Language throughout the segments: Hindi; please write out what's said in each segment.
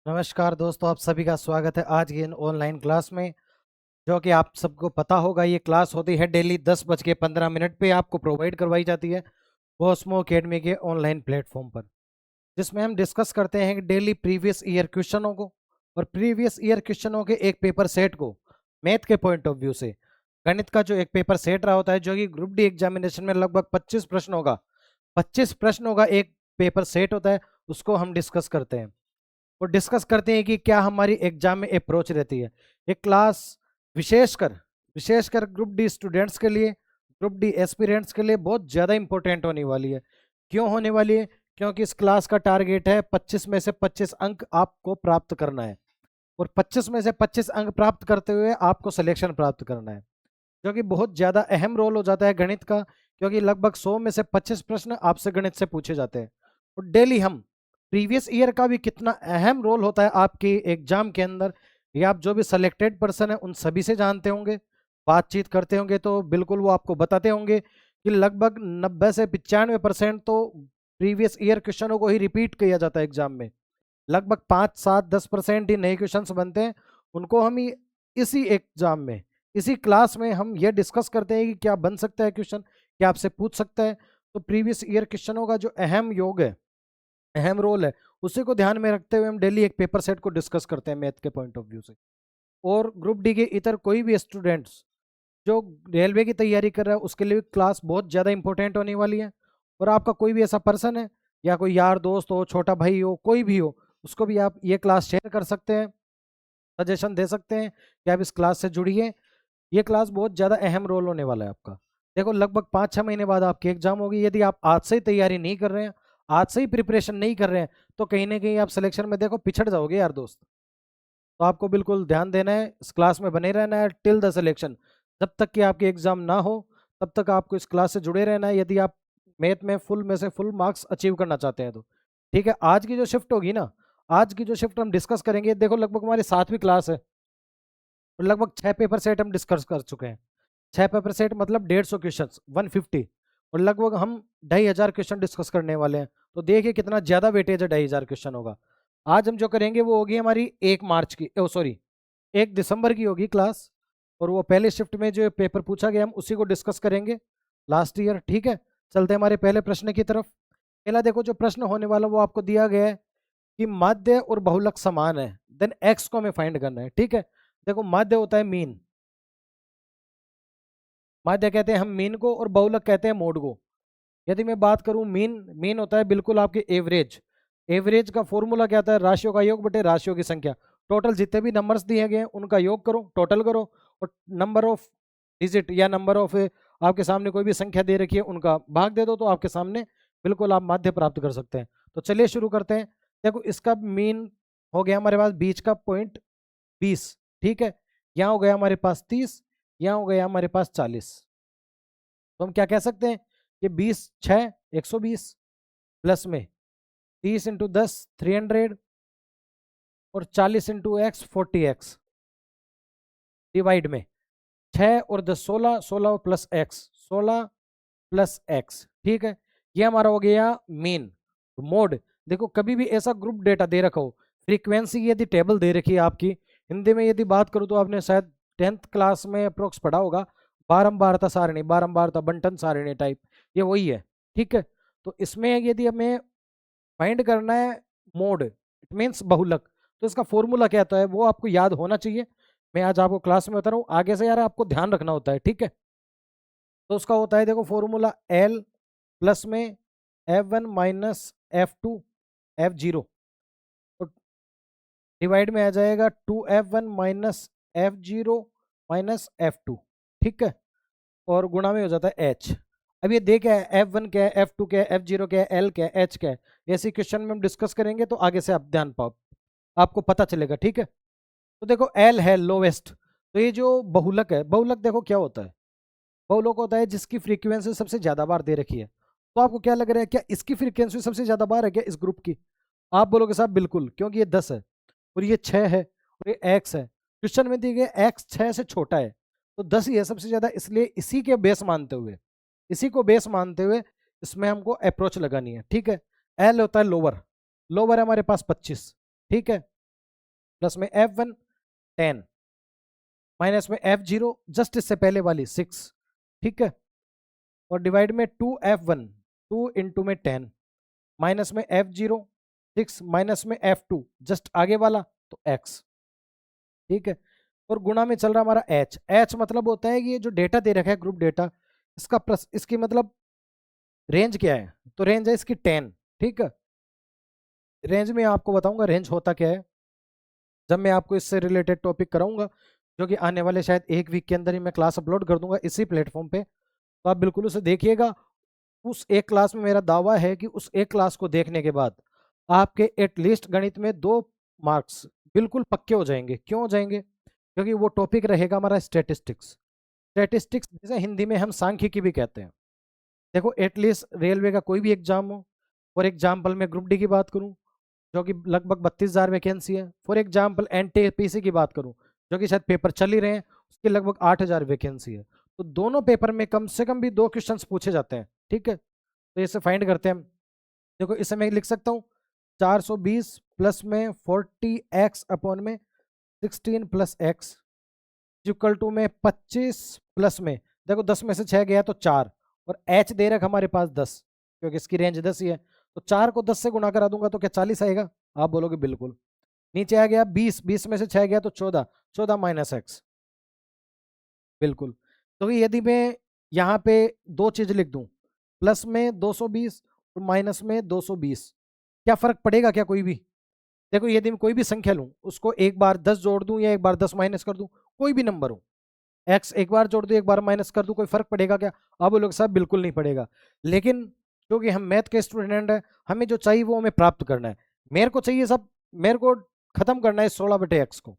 नमस्कार दोस्तों, आप सभी का स्वागत है आज की इन ऑनलाइन क्लास में। जो कि आप सबको पता होगा, ये क्लास होती है डेली 10:15 पे आपको प्रोवाइड करवाई जाती है कोस्मो अकेडमी के ऑनलाइन प्लेटफॉर्म पर, जिसमें हम डिस्कस करते हैं डेली प्रीवियस ईयर क्वेश्चनों को और प्रीवियस ईयर क्वेश्चनों के एक पेपर सेट को मैथ के पॉइंट ऑफ व्यू से। गणित का जो एक पेपर सेट रहा होता है, जो कि ग्रुप डी एग्जामिनेशन में लगभग 25 प्रश्नों का एक पेपर सेट होता है, उसको हम डिस्कस करते हैं और डिस्कस करते हैं कि क्या हमारी एग्जाम में अप्रोच रहती है। ये क्लास विशेषकर विशेषकर ग्रुप डी स्टूडेंट्स के लिए, ग्रुप डी एस्पिरेंट्स के लिए बहुत ज़्यादा इंपॉर्टेंट होने वाली है। क्यों होने वाली है? क्योंकि इस क्लास का टारगेट है 25 में से 25 अंक आपको प्राप्त करना है और 25 में से 25 अंक प्राप्त करते हुए आपको सिलेक्शन प्राप्त करना है, जो कि बहुत ज़्यादा अहम रोल हो जाता है गणित का। क्योंकि लगभग 100 में से 25 प्रश्न आपसे गणित से पूछे जाते हैं और डेली हम प्रीवियस ईयर का भी कितना अहम रोल होता है आपके एग्जाम के अंदर, ये आप जो भी सिलेक्टेड पर्सन है उन सभी से जानते होंगे, बातचीत करते होंगे तो बिल्कुल वो आपको बताते होंगे कि लगभग 90 से 95% तो प्रीवियस ईयर क्वेश्चनों को ही रिपीट किया जाता है एग्जाम में। लगभग 5, 7, 10% ही नए क्वेश्चंस बनते हैं। उनको हम इसी एग्जाम में, इसी क्लास में हम ये डिस्कस करते हैं कि क्या बन सकता है क्वेश्चन, क्या आपसे पूछ सकता है। तो प्रीवियस ईयर क्वेश्चनों का जो अहम योग है, अहम रोल है, उसी को ध्यान में रखते हुए हम डेली एक पेपर सेट को डिस्कस करते हैं मैथ के पॉइंट ऑफ व्यू से। और ग्रुप डी के इतर कोई भी स्टूडेंट्स जो रेलवे की तैयारी कर रहा है, उसके लिए भी क्लास बहुत ज़्यादा इंपॉर्टेंट होने वाली है। और आपका कोई भी ऐसा पर्सन है या कोई यार दोस्त हो, छोटा भाई हो, कोई भी हो, उसको भी आप ये क्लास शेयर कर सकते हैं, सजेशन दे सकते हैं कि आप इस क्लास से जुड़िए। ये क्लास बहुत ज़्यादा अहम रोल होने वाला है आपका। देखो, लगभग 5-6 महीने बाद आपकी एग्जाम होगी। यदि आप आज से ही तैयारी नहीं कर रहे हैं, आज से ही प्रिपरेशन नहीं कर रहे हैं, तो कहीं ना कहीं आप सिलेक्शन में देखो पिछड़ जाओगे यार दोस्त। तो आपको बिल्कुल ध्यान देना है, इस क्लास में बने रहना है टिल द सिलेक्शन। जब तक कि आपकी एग्जाम ना हो, तब तक आपको इस क्लास से जुड़े रहना है, यदि आप मैथ में से फुल मार्क्स अचीव करना चाहते हैं तो। ठीक है, आज की जो शिफ्ट होगी ना, आज की जो शिफ्ट हम डिस्कस करेंगे, देखो लगभग हमारी 7वीं क्लास है और लगभग 6 पेपर सेट हम डिस्कस कर चुके हैं। 6 पेपर सेट मतलब 150 क्वेश्चन, 150, और लगभग हम 2500 क्वेश्चन डिस्कस करने वाले हैं। तो देखिए कितना ज़्यादा वेटेज है 2500 क्वेश्चन होगा। आज हम जो करेंगे वो होगी हमारी 1 मार्च की, ओ सॉरी 1 दिसंबर की होगी क्लास। और वो पहले शिफ्ट में जो पेपर पूछा गया हम उसी को डिस्कस करेंगे लास्ट ईयर। ठीक है, चलते हैं हमारे पहले प्रश्न की तरफ। पहला देखो, जो प्रश्न होने वाला वो आपको दिया गया है कि माध्य और बहुलक समान है, देन एक्स को हमें फाइंड करना है। ठीक है, देखो माध्य होता है मीन, माध्य कहते हैं हम मीन को, और बहुलक कहते हैं मोड को। यदि मैं बात करूं मीन, मीन होता है बिल्कुल आपके एवरेज। एवरेज का फॉर्मूला क्या होता है? राशियों का योग बटे राशियों की संख्या। टोटल जितने भी नंबर्स दिए गए हैं उनका योग करो, टोटल करो, और नंबर ऑफ डिजिट या नंबर ऑफ आपके सामने कोई भी संख्या दे रखी है उनका भाग दे दो, तो आपके सामने बिल्कुल आप माध्य प्राप्त कर सकते हैं। तो चलिए शुरू करते हैं। देखो, इसका मीन हो गया हमारे पास बीच का पॉइंट 20। ठीक है, यहाँ हो गया हमारे पास 30, यहाँ हो गया हमारे पास 40। तो हम क्या कह सकते हैं कि 20×6 120, प्लस में 30×10 300, और 40×x 40x, डिवाइड में 6 और 10 16, 16 प्लस एक्स 16 प्लस x। ठीक है, ये हमारा हो गया मीन। मोड, देखो कभी भी ऐसा ग्रुप डेटा दे रखा हो, फ्रीक्वेंसी यदि टेबल दे रखी है आपकी, हिंदी में यदि बात करूँ तो आपने शायद 10th क्लास में अप्रोक्स पढ़ा होगा, बारंबारता सारणी, बारंबारता बंटन सारणी टाइप, ये वही है। ठीक है, तो इसमें यदि हमें फाइंड करना है मोड, इट मीन्स बहुलक, तो इसका फॉर्मूला क्या होता है वो आपको याद होना चाहिए। मैं आज आपको क्लास में बता रहा हूँ, आगे से यार आपको ध्यान रखना होता है। ठीक है, तो उसका होता है, देखो फॉर्मूला एल प्लस में F1 माइनस F2 F0, और डिवाइड में आ जाएगा 2F1 minus F0 minus F2। ठीक है, और गुणा में हो जाता है H। अब ये दे क्या है, F1 क्या है, F2 क्या है, F0 क्या है, L क्या है, H क्या है, ऐसे क्वेश्चन में हम डिस्कस करेंगे तो आगे से आप ध्यान पाओ, आपको पता चलेगा। ठीक है, तो देखो L है लोवेस्ट, तो ये जो बहुलक है, बहुलक देखो क्या होता है, बहुलक होता है जिसकी फ्रीक्वेंसी सबसे ज्यादा बार दे रखी है। तो आपको क्या लग रहा है, क्या इसकी फ्रीक्वेंसी सबसे ज्यादा बार है क्या इस ग्रुप की? आप बोलोगे साहब बिल्कुल, क्योंकि ये 10 है और ये 6 है और ये x है। क्वेश्चन में दिए गए x 6 से छोटा है, तो 10 ही है सबसे ज्यादा, इसलिए इसी के बेस मानते हुए, इसी को बेस मानते हुए इसमें हमको अप्रोच लगानी है। ठीक है, एल होता है लोअर, लोअर है हमारे पास 25। ठीक है, प्लस में F1 10, माइनस में F0 जस्ट इससे पहले वाली 6, ठीक है, और डिवाइड में 2F1, 2 इंटू में 10, माइनस में F0 6, माइनस में F2 जस्ट आगे वाला तो x, ठीक है, और गुणा में चल रहा हमारा h मतलब होता है कि ये जो डेटा दे रखा है ग्रुप डेटा, इसका प्लस इसकी मतलब रेंज क्या है, तो रेंज है इसकी 10, ठीक है। रेंज में आपको बताऊंगा रेंज होता क्या है जब मैं आपको इससे रिलेटेड टॉपिक कराऊंगा, जो कि आने वाले शायद एक वीक के अंदर ही मैं क्लास अपलोड कर दूंगा इसी प्लेटफॉर्म पे, तो आप बिल्कुल उसे देखिएगा। उस एक क्लास में मेरा दावा है कि उस एक क्लास को देखने के बाद आपके एटलीस्ट गणित में 2 मार्क्स बिल्कुल पक्के हो जाएंगे। क्यों हो जाएंगे? क्योंकि वो टॉपिक रहेगा हमारा स्टैटिस्टिक्स। स्टैटिस्टिक्स जैसे हिंदी में हम सांख्यिकी भी कहते हैं। देखो एटलीस्ट रेलवे का कोई भी एग्जाम हो, फॉर एग्जाम्पल मैं ग्रुप डी की बात करूं जो कि लगभग 32,000 वैकेंसी है, फॉर एग्जाम्पल एनटीपीसी की बात करूं जो कि शायद पेपर चल ही रहे हैं, उसकी लगभग 8,000 वैकेंसी है। तो दोनों पेपर में कम से कम भी 2 क्वेश्चंस पूछे जाते हैं, ठीक है। तो इसे फाइंड करते हैं हम। देखो इसे मैं लिख सकता हूँ 420 प्लस में 40x अपॉन में 16 प्लस एक्स इक्वल टू में 25 प्लस में, देखो 10 में से 6 गया तो 4, और h दे रखा हमारे पास 10 क्योंकि इसकी रेंज 10 ही है, तो 4 को 10 से गुणा करा दूंगा तो क्या 40 आएगा? आप बोलोगे बिल्कुल। नीचे आ गया 20, 20 में से 6 गया तो 14, 14 माइनस एक्स, बिल्कुल। तो यदि मैं यहाँ पे दो चीज लिख दूं, प्लस में 220 और माइनस में 220, क्या फर्क पड़ेगा क्या कोई भी? देखो यदि मैं कोई भी संख्या लूं उसको एक बार 10 जोड़ दूं या एक बार 10 माइनस कर दूं, कोई भी नंबर हो, एक्स एक बार जोड़ दूं एक बार माइनस कर दूं, कोई फर्क पड़ेगा क्या? आप बोलोगे साहब बिल्कुल नहीं पड़ेगा। लेकिन क्योंकि हम मैथ के स्टूडेंट हैं, हमें जो चाहिए वो हमें प्राप्त करना है। मेरे को चाहिए सब, मेरे को खत्म करना है 16/x को,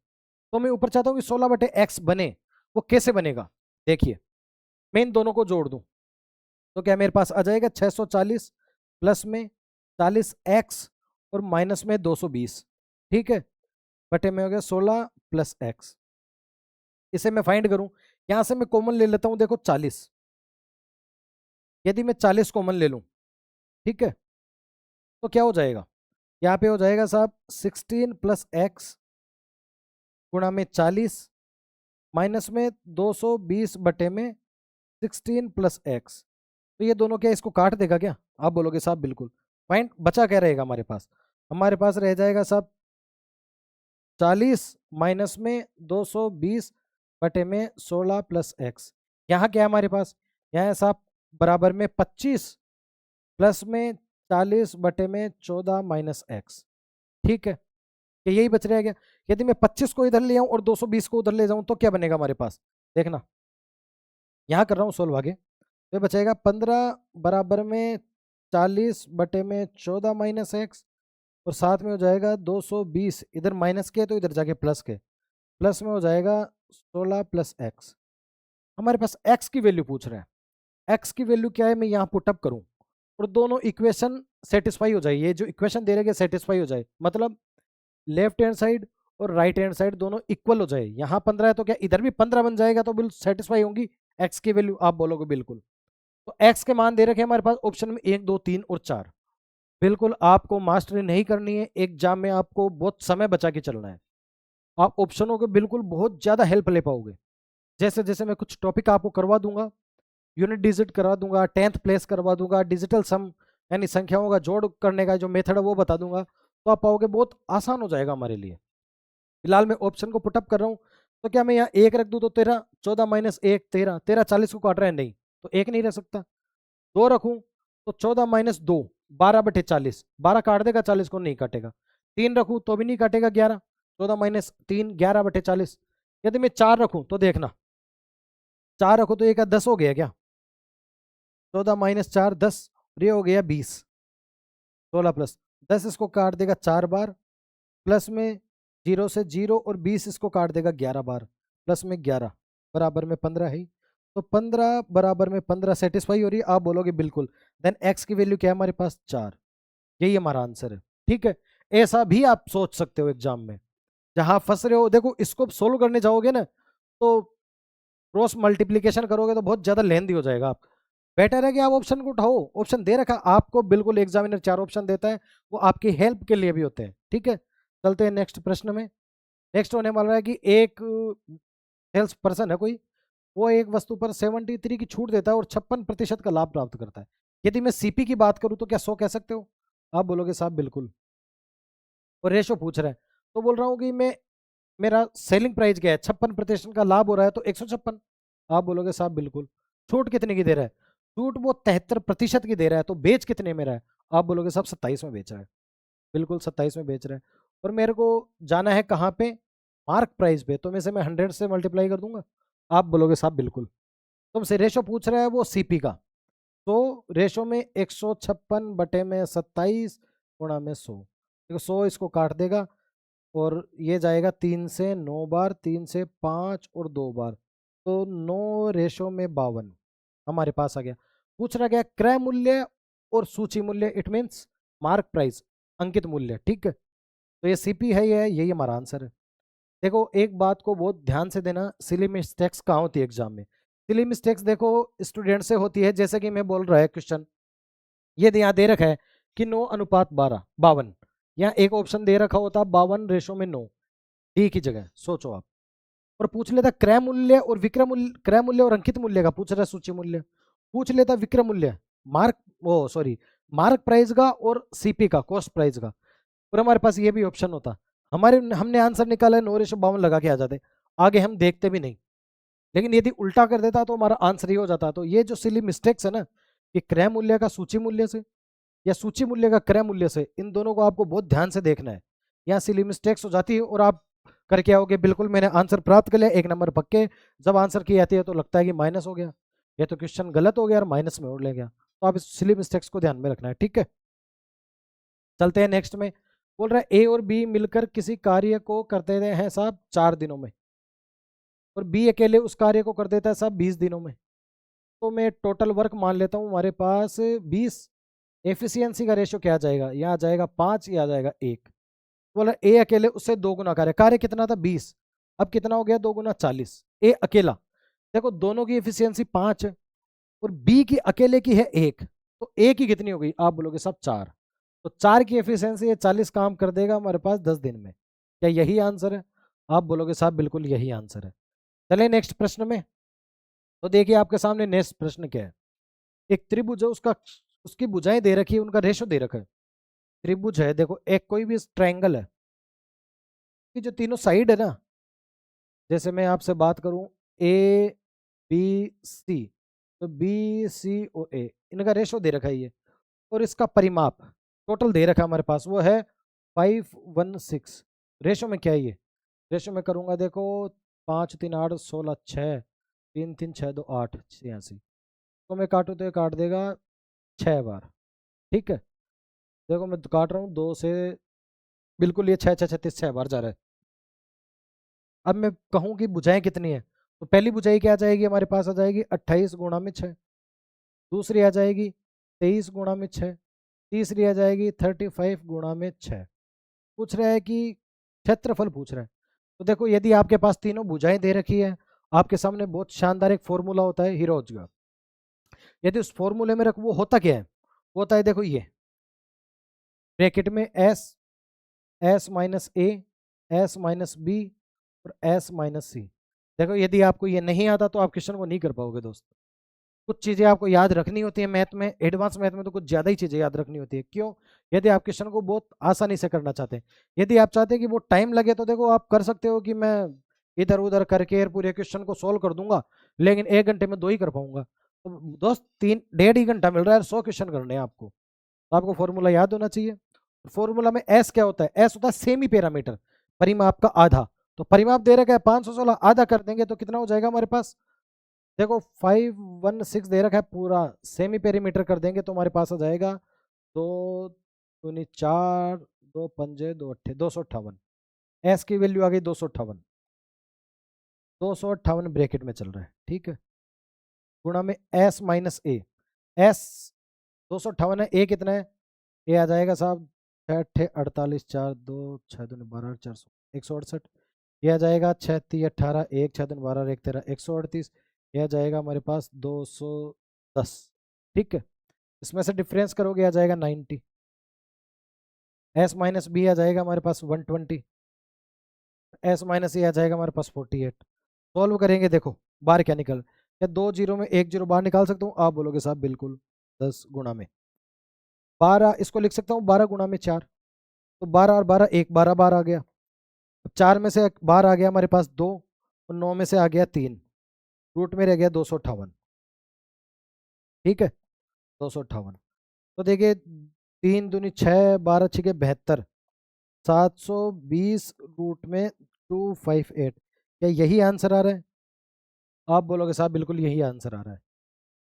तो मैं ऊपर चाहता हूँ कि 16/x बने। वो कैसे बनेगा? देखिए मैं इन दोनों को जोड़ दूं तो क्या मेरे पास आ जाएगा 640 प्लस में 40x और माइनस में 220, ठीक है, बटे में हो गया 16 प्लस एक्स। इसे मैं फाइंड करूं, यहां से मैं कॉमन ले लेता हूं, देखो 40, यदि मैं 40 कॉमन ले लूं, ठीक है, तो क्या हो जाएगा? यहाँ पे हो जाएगा साहब 16 प्लस एक्स गुणा में 40 माइनस में 220 बटे में 16 प्लस एक्स। तो ये दोनों क्या इसको काट देगा क्या? आप बोलोगे साहब बिल्कुल। पॉइंट बचा क्या रहेगा हमारे पास? हमारे पास रह जाएगा साहब 40 माइनस में 220 बटे में 16 प्लस एक्स। यहाँ क्या है हमारे पास? यहाँ है साहब बराबर में 25 प्लस में 40 बटे में 14 माइनस एक्स, ठीक है। क्या यही बच रहेगा? यदि मैं 25 को इधर ले आऊं और 220 को उधर ले जाऊं तो क्या बनेगा हमारे पास? देखना यहाँ कर रहा हूँ सोल्व आगे, तो बचेगा 15 बराबर में 40 बटे में 14 माइनस एक्स, और साथ में हो जाएगा 220, इधर माइनस के तो इधर जाके प्लस के, प्लस में हो जाएगा 16 प्लस एक्स। हमारे पास एक्स की वैल्यू पूछ रहे हैं। एक्स की वैल्यू क्या है मैं यहाँ पुटअप करूँ और दोनों इक्वेशन सेटिस्फाई हो जाए, ये जो इक्वेशन दे रहे सेटिस्फाई हो जाए, मतलब लेफ्ट हैंड साइड और राइट हैंड साइड दोनों इक्वल हो जाए। यहाँ 15 है तो क्या इधर भी 15 बन जाएगा, तो बिल्कुल सेटिस्फाई होंगी एक्स की वैल्यू। आप बोलोगे बिल्कुल। तो एक्स के मान दे रखे हमारे पास ऑप्शन में 1 2 3 और 4। बिल्कुल आपको मास्टरी नहीं करनी है, एग्जाम में आपको बहुत समय बचा के चलना है। आप ऑप्शनों के बिल्कुल बहुत ज्यादा हेल्प ले पाओगे। जैसे जैसे मैं कुछ टॉपिक आपको करवा दूंगा, यूनिट डिजिट करवा दूंगा, 10th प्लेस करवा दूंगा, डिजिटल सम यानी संख्याओं का जोड़ करने का जो मेथड है वो बता दूंगा, तो आप पाओगे बहुत आसान हो जाएगा हमारे लिए। फिलहाल मैं ऑप्शन को पुटअप कर रहा हूँ, तो क्या मैं यहाँ 1 रख दूँ तो 13, 14 माइनस 1 13, 13 40 को काट रहा है नहीं, तो 1 नहीं रह सकता। 2 रखूँ तो 14 माइनस 2 12/40, 12 काट देगा 40 को नहीं काटेगा। 3 रखूँ तो भी नहीं काटेगा 11, 14 माइनस 3 11/40। यदि मैं 4 रखूँ तो देखना, 4 रखूँ तो 1 का 10 हो गया क्या? 14 माइनस 4 10, और ये हो गया 20, 16 प्लस 10 इसको काट देगा 4 बार, प्लस में 0 से 0 और 20 इसको काट देगा 11 बार, प्लस में 11 बराबर में 15 है। तो 15 बराबर में 15 सेटिस्फाई हो रही है? आप बोलोगे बिल्कुल। देन एक्स की वैल्यू क्या है हमारे पास? 4। यही हमारा आंसर है, ठीक है। ऐसा भी आप सोच सकते हो एग्जाम में, जहां फंस रहे हो। देखो इसको सोल्व करने जाओगे ना तो क्रॉस मल्टीप्लीकेशन करोगे तो बहुत ज्यादा लेंदी हो जाएगा। आप बेटर है कि आप ऑप्शन को उठाओ, ऑप्शन दे रखा आपको, बिल्कुल एग्जामिनर 4 ऑप्शन देता है, वो आपकी हेल्प के लिए भी होते हैं, ठीक है। चलते हैं नेक्स्ट प्रश्न में। नेक्स्ट होने वाला है कि एक सेल्स पर्सन है कोई, वो एक वस्तु पर 73 की छूट देता है और 56% का लाभ प्राप्त करता है। यदि मैं सीपी की बात करूं तो क्या 100 कह सकते हो? आप बोलोगे साहब बिल्कुल। और रेशो पूछ रहा है तो बोल रहा हूँ कि मैं, मेरा सेलिंग प्राइस क्या है, 56% का लाभ हो रहा है तो 156। आप बोलोगे साहब बिल्कुल। छूट कितने की दे रहा है? छूट वो 73% की दे रहा है, तो बेच कितने में रहा है? आप बोलोगे साहब 27 में बेच रहा है। बिल्कुल 27 में बेच रहा है। और मेरे को जाना है कहाँ पे? मार्क प्राइस पे, तो मैं से मैं 100 से मल्टीप्लाई कर दूंगा। आप बोलोगे साहब बिल्कुल। तुमसे रेशो पूछ रहा है वो सीपी का, तो रेशो में 156 बटे में 27 गुणा में 100। देखो 100 इसको काट देगा और ये जाएगा 3 से 9 बार, 3 से 5 और 2 बार, तो 9 रेशो में 52 हमारे पास आ गया। पूछ रहा गया क्रय मूल्य और सूची मूल्य, इट मीन्स मार्क प्राइस, अंकित मूल्य। ठीक है, तो ये सीपी है, ये यही हमारा आंसर है। देखो एक बात को बहुत ध्यान से देना, सिली मिस्टेक्स कहाँ होती है एग्जाम में? सिली मिस्टेक्स देखो स्टूडेंट से होती है, जैसे कि मैं बोल रहा है क्वेश्चन, ये यहाँ दे रखा है कि 9:52, यहाँ एक ऑप्शन दे रखा होता 52:9, डी की जगह, सोचो आप। और पूछ लेता क्रय मूल्य और विक्रय मूल्य, क्रय मूल्य और अंकित मूल्य का पूछ रहा है, सूची मूल्य। पूछ लेता विक्रय मूल्य, मार्क, ओ सॉरी, मार्क प्राइस का और सीपी का, कॉस्ट प्राइस का, और हमारे पास ये भी ऑप्शन होता। हमारे हमने आंसर निकाला है 9:52 लगा के आ जाते, आगे हम देखते भी नहीं। लेकिन यदि उल्टा कर देता तो हमारा आंसर ही हो जाता। तो ये जो सिली मिस्टेक्स है ना, कि क्रय मूल्य का सूची मूल्य से या सूची मूल्य का क्रय मूल्य से, इन दोनों को आपको बहुत ध्यान से देखना है। यहाँ सिली मिस्टेक्स हो जाती है और आप करके आओगे बिल्कुल मैंने आंसर प्राप्त कर लिया, 1 नंबर पक्के। जब आंसर की आती है तो लगता है कि माइनस हो गया, या तो क्वेश्चन गलत हो गया और माइनस में उड़ ले गया। तो आप इस सिली मिस्टेक्स को ध्यान में रखना है, ठीक है। चलते हैं नेक्स्ट में। बोल रहा है ए और बी मिलकर किसी कार्य को करते हैं साहब 4 दिनों में, और बी अकेले उस कार्य को कर देता है साहब 20 दिनों में। तो मैं टोटल वर्क मान लेता हूँ हमारे पास 20। एफिशिएंसी का रेशियो क्या आ जाएगा? यहाँ आ जाएगा 5, या आ जाएगा 1। बोला ए अकेले उससे 2 गुना कार्य, कार्य कितना था 20, अब कितना हो गया 2 गुना 40, ए अकेला। देखो दोनों की एफिशिएंसी 5 है और बी की अकेले की है 1, तो ए की कितनी हो गई? आप बोलोगे सब 4। तो 4 की एफिशिएंसी ये 40 काम कर देगा हमारे पास 10 दिन में। क्या यही आंसर है? आप बोलोगे साहब बिल्कुल यही आंसर है। चले नेक्स्ट प्रश्न में। तो देखिए आपके सामने नेक्स्ट प्रश्न क्या है। एक त्रिभुज है, उसका, उसकी भुजाएं दे रखी है, उनका रेशो दे रखा है। त्रिभुज है, देखो एक कोई भी ट्रायंगल है कि जो तीनों साइड है ना, जैसे मैं आपसे बात करूं ए बी सी, तो बी सी ओ ए, इनका रेशो दे रखा है ये, और इसका परिमाप टोटल दे रखा है हमारे पास, वो है 516। रेशो में क्या है ये? रेशो में करूंगा देखो, 5 3 8 16 6, 3 3 6 2 8 86, तो मैं काटूँ तो ये काट देगा 6 बार। ठीक है, देखो मैं काट रहा हूँ 2 से, बिल्कुल ये 6 6 36 6 बार जा रहा है। अब मैं कहूँ कि बुझाएं कितनी है, तो पहली बुझाई क्या आ जाएगी हमारे पास? आ जाएगी 28 गुणा में 6। दूसरी आ जाएगी 23 गुणा में 6। तीसरी आ जाएगी 35 गुणा में 6। पूछ रहा है कि क्षेत्रफल पूछ रहा है। तो देखो यदि आपके पास तीनों भुजाएं दे रखी है, आपके सामने बहुत शानदार एक फॉर्मूला होता है हीरोज का। यदि उस फॉर्मूले में रख, वो होता क्या है? वो होता है देखो ये, ब्रैकेट में एस, एस माइनस ए, एस माइनस बी और एस माइनस सी। देखो यदि आपको ये नहीं आता तो आप क्वेश्चन को नहीं कर पाओगे दोस्त। कुछ चीजें आपको याद रखनी होती है मैथ में, एडवांस मैथ में तो कुछ ज्यादा ही चीजें याद रखनी होती है। क्यों? यदि आप क्वेश्चन को बहुत आसानी से करना चाहते हैं, यदि आप चाहते हैं कि वो टाइम लगे, तो देखो आप कर सकते हो कि मैं इधर उधर करके पूरे क्वेश्चन को सोल्व कर दूंगा, लेकिन 1 घंटे में 2 ही कर पाऊंगा। तो दोस्त 3 1.5 ही घंटा मिल रहा है, 100 क्वेश्चन करने हैं आपको, तो आपको फॉर्मूला याद होना चाहिए। फॉर्मूला में एस क्या होता है? एस होता है सेमी पैरामीटर, परिमाप का आधा। तो परिमाप दे रखा है 516, आधा कर देंगे तो कितना हो जाएगा हमारे पास? देखो 516 दे रखा है, पूरा सेमी पेरीमीटर कर देंगे तो हमारे पास आ जाएगा 2 दूनी 4, 2 पंजे 2 अट्ठे 258। एस की वैल्यू आ गई 258। 258 ब्रैकेट में चल रहा है, ठीक है, गुणा में एस माइनस ए। एस 258 है, ए कितना है? ए आ जाएगा साहब 6 8 48, 4 2 6 2 12 400, 168। ये आ जाएगा 6 3 18, 1 6 2 12 1 13, 138। यह आ जाएगा हमारे पास 210। ठीक है, इसमें से डिफरेंस करोगे आ जाएगा 90। एस माइनस बी आ जाएगा हमारे पास 120। एस माइनस ये आ जाएगा हमारे पास 48। सॉल्व करेंगे, देखो बाहर क्या निकल, क्या 2 जीरो में 1 जीरो बाहर निकाल सकता हूँ? आप बोलोगे साहब बिल्कुल। 10 गुणा में 12, इसको लिख सकता हूँ 12 गुणा में 4, तो 12 और 12 एक, 12 बार आ गया। अब 4 में से बाहर आ गया हमारे पास 2, और 9 में से आ गया 3, रूट में रह गया 258। ठीक है, 258। तो देखिए 3 दूनी 6, 12 छिके 72, 720 रूट में 258। क्या यही आंसर आ रहा है? आप बोलोगे साहब बिल्कुल यही आंसर आ रहा है।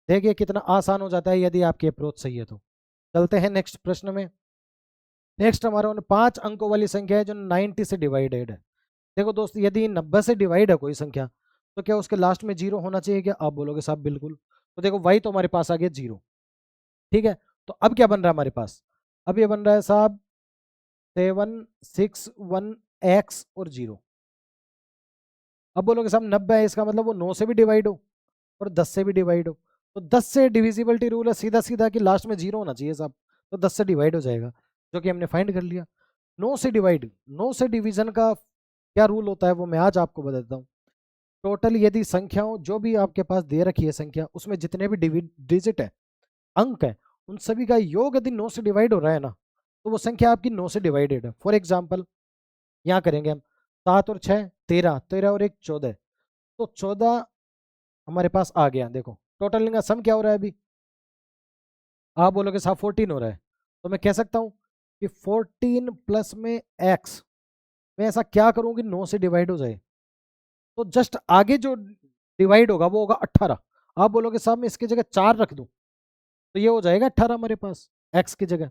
देखिए कितना आसान हो जाता है यदि आपकी अप्रोच सही है तो। चलते हैं नेक्स्ट प्रश्न में। नेक्स्ट हमारा 5 अंकों वाली संख्या है जो 90 से डिवाइडेड है। देखो दोस्त, यदि 90 से डिवाइड है कोई संख्या, तो क्या उसके लास्ट में जीरो होना चाहिए क्या? आप बोलोगे साहब बिल्कुल। तो देखो y तो हमारे पास आ गया 0। ठीक है, तो अब क्या बन रहा है हमारे पास? अब ये बन रहा है साहब 761x और 0। अब बोलोगे साहब 90 है, इसका मतलब वो 9 से भी डिवाइड हो और 10 से भी डिवाइड हो। तो 10 से डिविजिबिलिटी रूल है सीधा सीधा कि लास्ट में 0 होना चाहिए साहब, तो 10 से डिवाइड हो जाएगा, जो कि हमने फाइंड कर लिया। 9 से डिवाइड, 9 से डिवीजन का क्या रूल होता है वो मैं आज आपको बता देता हूँ। टोटल यदि संख्याओं जो भी आपके पास दे रखी है संख्या, उसमें जितने भी डिजिट है, अंक है, उन सभी का योग यदि 9 से डिवाइड हो रहा है ना, तो वो संख्या आपकी 9 से डिवाइडेड है। फॉर एग्जाम्पल यहाँ करेंगे हम 7 और 6 13, 13 और 1 14, तो 14 हमारे पास आ गया। देखो टोटल का सम क्या हो रहा है अभी? आप बोलोगे साहब 14 हो रहा है, तो मैं कह सकता हूँ कि 14 प्लस में x, मैं ऐसा क्या करूँ कि 9 से डिवाइड हो जाए, तो जस्ट आगे जो डिवाइड होगा वो होगा 18। आप बोलोगे साहब मैं इसकी जगह 4 रख दूं, तो ये हो जाएगा 18 हमारे पास x की जगह।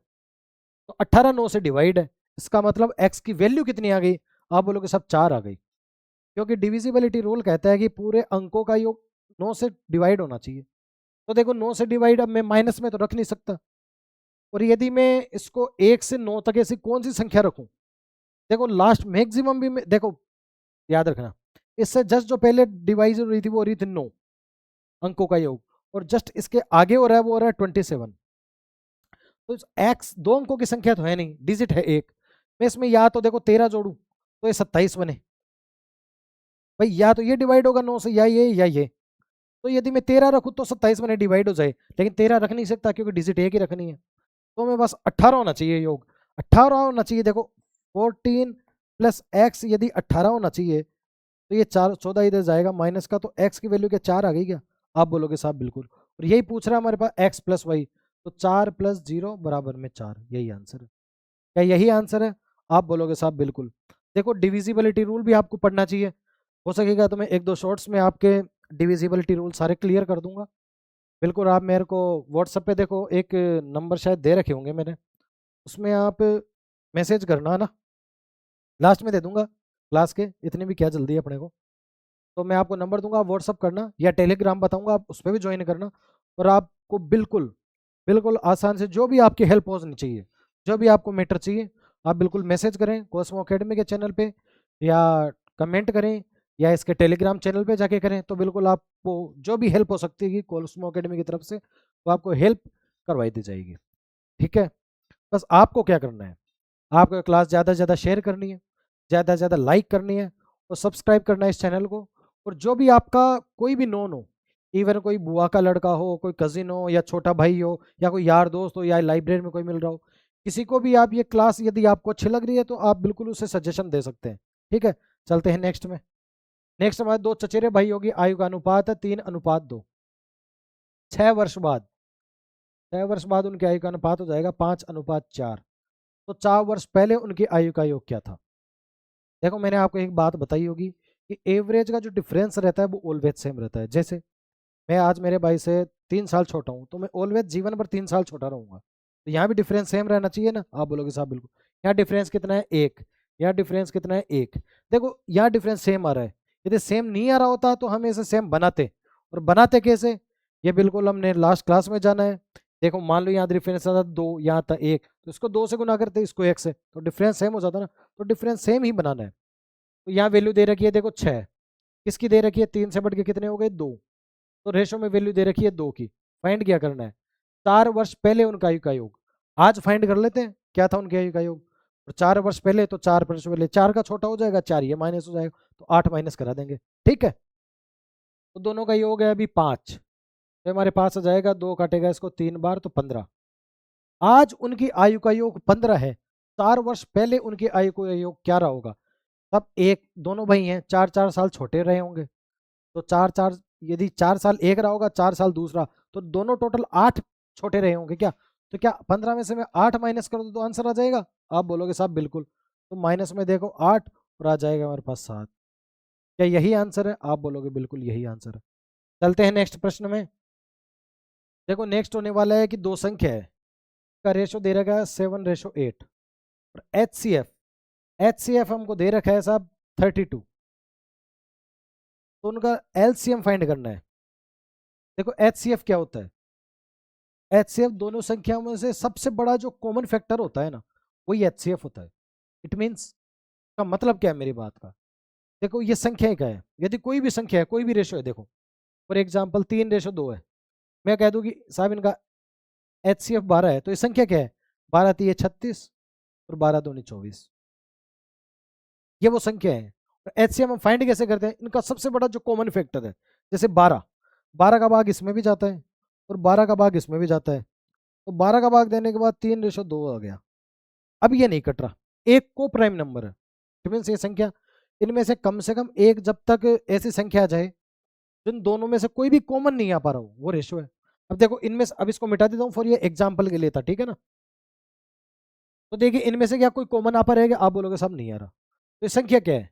तो 18 9 से डिवाइड है, इसका मतलब x की वैल्यू कितनी आ गई? आप बोलोगे साहब 4 आ गई, क्योंकि डिविजिबिलिटी रूल कहता है कि पूरे अंकों का योग 9 से डिवाइड होना चाहिए। तो देखो 9 से डिवाइड, अब मैं माइनस में तो रख नहीं सकता, और यदि मैं इसको 1 से 9 तक ऐसी कौन सी संख्या रखूं? देखो लास्ट मैक्सिमम भी देखो याद रखना, इससे जस्ट जो पहले डिवाइड हो रही थी वो हो रही थी 9 अंकों का योग, और जस्ट इसके आगे हो रहा है वो हो रहा है 27। तो एक्स दो अंकों की संख्या तो है नहीं, डिजिट है एक। मैं इसमें या तो देखो 13 जोड़ू तो ये 27 बने भाई, या तो ये डिवाइड होगा 9 से, या ये। तो यदि मैं 13 रखूँ तो 27 बने डिवाइड हो जाए, लेकिन 13 रख नहीं सकता क्योंकि डिजिट एक ही रखनी है। तो मैं बस 18 होना चाहिए योग, 18 होना चाहिए। देखो 14 प्लस एक्स यदि 18 होना चाहिए, तो ये 14 इधर जाएगा माइनस का, तो x की वैल्यू क्या 4 आ गई क्या? आप बोलोगे साहब बिल्कुल। और यही पूछ रहा है हमारे पास x प्लस वाई, तो 4 प्लस 0 बराबर में 4, यही आंसर है। क्या यही आंसर है? आप बोलोगे साहब बिल्कुल। देखो डिविजिबिलिटी रूल भी आपको पढ़ना चाहिए, हो सकेगा तो मैं 1-2 शॉर्ट्स में आपके डिविजिबिलिटी रूल सारे क्लियर कर दूंगा। बिल्कुल, आप मेरे को व्हाट्सएप पे देखो एक नंबर शायद दे रखे होंगे मैंने, उसमें आप मैसेज करना है ना, लास्ट में दे दूंगा क्लास के, इतनी भी क्या जल्दी है अपने को। तो मैं आपको नंबर दूंगा, आप व्हाट्सअप करना, या टेलीग्राम बताऊंगा आप उस पर भी ज्वाइन करना। और आपको बिल्कुल बिल्कुल आसान से जो भी आपकी हेल्प होनी चाहिए, जो भी आपको मैटर चाहिए, आप बिल्कुल मैसेज करें कॉस्मो अकेडमी के चैनल पे, या कमेंट करें, या इसके टेलीग्राम चैनल पे जाके करें, तो बिल्कुल आपको जो भी हेल्प हो सकती है कॉस्मो अकेडमी की तरफ से वो आपको हेल्प करवाई दी जाएगी। ठीक है, बस आपको क्या करना है, आपको क्लास ज़्यादा से ज़्यादा शेयर करनी है, ज़्यादा से ज़्यादा लाइक करनी है, और सब्सक्राइब करना है इस चैनल को। और जो भी आपका कोई भी नोन हो, इवन कोई बुआ का लड़का हो, कोई कजिन हो, या छोटा भाई हो, या कोई यार दोस्त हो, या लाइब्रेरी में कोई मिल रहा हो, किसी को भी आप ये क्लास यदि आपको अच्छी लग रही है तो आप बिल्कुल उसे सजेशन दे सकते हैं। ठीक है, चलते हैं नेक्स्ट में। नेक्स्ट हमारे 2 चचेरे भाई होगी, आयु का अनुपात है 3:2। 6 वर्ष बाद, 6 वर्ष बाद उनकी आयु का अनुपात हो जाएगा 5:4। तो 4 वर्ष पहले उनकी आयु का योग क्या था? देखो मैंने आपको एक बात बताई होगी कि एवरेज का जो डिफरेंस रहता है वो ऑलवेज सेम रहता है। जैसे मैं आज मेरे भाई से 3 साल छोटा हूँ, तो मैं ऑलवेज जीवन भर 3 साल छोटा रहूंगा, तो यहाँ भी डिफरेंस सेम रहना चाहिए ना? आप बोलोगे साहब बिल्कुल। यहाँ डिफरेंस कितना है? 1। यहाँ डिफरेंस कितना है? 1। देखो यहाँ डिफरेंस सेम आ रहा है, यदि सेम नहीं आ रहा होता तो हम इसे सेम बनाते, और बनाते कैसे, ये बिल्कुल हमने लास्ट क्लास में जाना है। देखो मान लो यहाँ डिफरेंस आता 2, यहाँ था 1, तो इसको 2 से गुना करते, इसको 1 से, तो डिफरेंस सेम हो जाता ना। तो डिफरेंस सेम ही बनाना है। तो यहाँ वैल्यू दे रखी है देखो 6, किसकी दे रखी है? 3 से बढ़ के कितने हो गए? 2। तो रेशो में वैल्यू दे रखी है 2 की। फाइंड क्या करना है? 4 वर्ष पहले उनका आयु का योग। आज फाइंड कर लेते हैं क्या था उनके आयु का योग। और 4 वर्ष पहले तो 4 वर्ष पहले 4 का छोटा हो जाएगा, 4 ये माइनस हो जाएगा, तो 8 माइनस करा देंगे। ठीक है, तो दोनों का योग है अभी 5, तो हमारे पास आ जाएगा 2 काटेगा इसको 3 बार तो 15। आज उनकी आयु का योग 15 है, 4 वर्ष पहले उनकी आयु का योग क्या रहा होगा? तब एक दोनों भाई हैं, 4-4 साल छोटे रहे होंगे, तो 4-4 यदि 4 साल एक रहा होगा, 4 साल दूसरा, तो दोनों टोटल 8 छोटे रहे होंगे क्या? तो क्या 15 में से मैं 8 माइनस कर दूं तो आंसर आ जाएगा? आप बोलोगे साहब बिल्कुल, तो माइनस में देखो 8 और आ जाएगा हमारे पास 7। क्या यही आंसर है? आप बोलोगे बिल्कुल यही आंसर है। चलते हैं नेक्स्ट प्रश्न में। देखो नेक्स्ट होने वाला है कि दो संख्या है का रेशो दे रखा है 7:8 और एचसीएफ हमको दे रखा है साहब 32, तो उनका एलसीएम फाइंड करना है। देखो एचसीएफ क्या होता है? एचसीएफ दोनों संख्याओं में से सबसे बड़ा जो कॉमन फैक्टर होता है ना, वही एचसीएफ होता है। इट मीन्स का मतलब क्या है मेरी बात का? देखो ये संख्या क्या है, यदि कोई भी संख्या है, कोई भी रेशो है, देखो फॉर एग्जाम्पल 3:2 है, मैं कह दूं कि साहब इनका एचसीएफ 12 है, तो ये संख्या क्या है? 12×3 = 36 और 12×2 = 24, ये वो संख्या है। एचसीएफ हम फाइंड कैसे करते हैं? इनका सबसे बड़ा जो कॉमन फैक्टर है, जैसे 12 का भाग इसमें भी जाता है और 12 का भाग इसमें भी जाता है, तो 12 का भाग देने के बाद 3:2 आ गया। अब ये नहीं कट रहा, एक को प्राइम नंबर है, मीन्स ये संख्या इनमें से कम एक जब तक ऐसी संख्या आ जाए जिन दोनों में से कोई भी कॉमन नहीं आ पा रहा हो, वो रेशो है। अब देखो इनमें से, अब इसको मिटा देता हूँ फॉर ये एग्जाम्पल के लिए था, ठीक है ना? तो देखिए इनमें से क्या कोई कॉमन आ पा रहेगा? आप बोलोगे सब नहीं आ रहा, तो ये संख्या क्या है?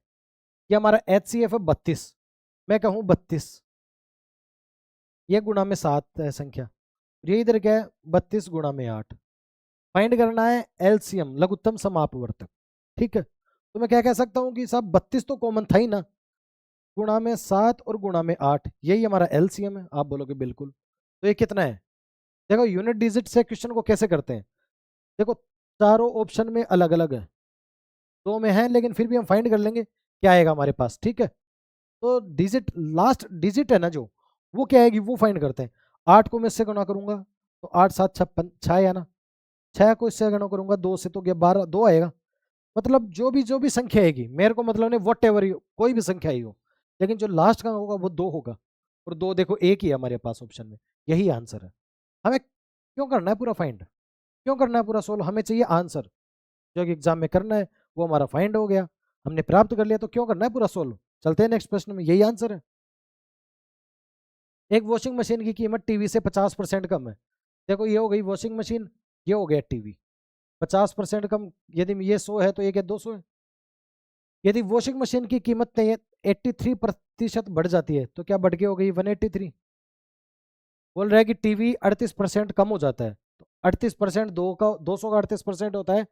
ये हमारा एचसीएफ है 32, मैं कहूँ 32, ये गुणा में 7 है संख्या, ये इधर क्या है 32 गुणा में 8। फाइंड करना है एलसीएम, लघुत्तम समापवर्तक। ठीक है, तो मैं क्या कह सकता हूँ कि साहब 32 तो कॉमन था ही ना, गुणा में 7 और गुणा में 8, यही हमारा एलसीएम है। आप बोलोगे बिल्कुल, तो ये कितना है? देखो यूनिट डिजिट से क्वेश्चन को कैसे करते हैं, देखो चारों ऑप्शन में अलग अलग है, दो में है लेकिन फिर भी हम फाइंड कर लेंगे क्या आएगा हमारे पास। ठीक है, तो डिजिट, लास्ट डिजिट है ना जो, वो क्या आएगी वो फाइंड करते हैं। 8 को मैं इससे गुणा करूंगा तो 8×7 = 56, 6 है ना, 6 को इससे गुणा करूंगा 2 से तो गया 12, 2 आएगा। मतलब जो भी संख्या आएगी, मेरे को मतलब नहीं वट एवर कोई भी संख्या ही हो, लेकिन जो लास्ट का होगा वो 2 होगा, और 2 देखो एक ही है हमारे पास ऑप्शन में, यही आंसर है। हमें क्यों करना है पूरा फाइंड, क्यों करना है पूरा सोल्व? हमें चाहिए आंसर, जो कि एग्जाम में करना है वो हमारा फाइंड हो गया, हमने प्राप्त कर लिया, तो क्यों करना है पूरा सोल्व? चलते हैं नेक्स्ट प्रश्न में, यही आंसर है। एक वॉशिंग मशीन की कीमत टीवी से 50% कम है। देखो ये हो गई वॉशिंग मशीन, ये हो गया टीवी, 50% कम, यदि ये 100 है तो ये क्या 200 है। यदि वॉशिंग मशीन की कीमत 83% बढ़ जाती है तो क्या बढ़ के हो गई 183। बोल रहा है कि टीवी 38% कम हो जाता है, तो 38% 200 का 38% होता है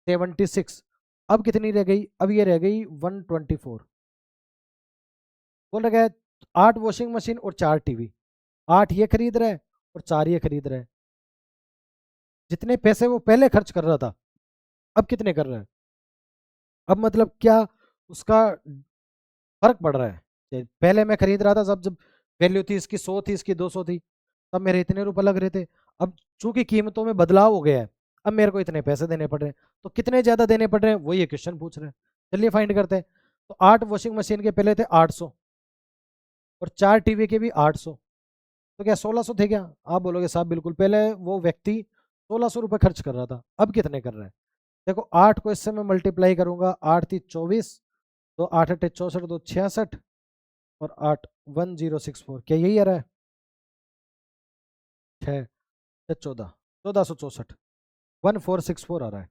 76। अब कितनी रह गई? अब ये रह गई 124। बोल रहा है 8 वॉशिंग मशीन और 4 टीवी, 8 ये खरीद रहा है और 4 ये खरीद रहा है। जितने पैसे वो पहले खर्च कर रहा था, अब कितने कर रहा है? अब मतलब क्या उसका फर्क पड़ रहा है? पहले मैं खरीद रहा था जब जब वैल्यू थी इसकी 100 थी, इसकी 200 थी, तब मेरे इतने रुपए लग रहे थे। अब चूंकि कीमतों में बदलाव हो गया है, अब मेरे को इतने पैसे देने पड़ रहे हैं, तो कितने ज्यादा देने पड़ रहे हैं वो ये क्वेश्चन पूछ रहे हैं। चलिए फाइंड करते हैं। तो 8 वॉशिंग मशीन के पहले थे 800 और 4 टीवी के भी 800, तो क्या 1600 थे क्या? आप बोलोगे साहब बिल्कुल, पहले वो व्यक्ति 1600 रुपये खर्च कर रहा था, अब कितने कर रहा है? देखो 8 को इससे मैं मल्टीप्लाई करूंगा, 8×3 = 24, तो 8×8 = 64, 2 66 और 8 1064, क्या यही आ रहा है? 6 14 1464, 1464 आ रहा है।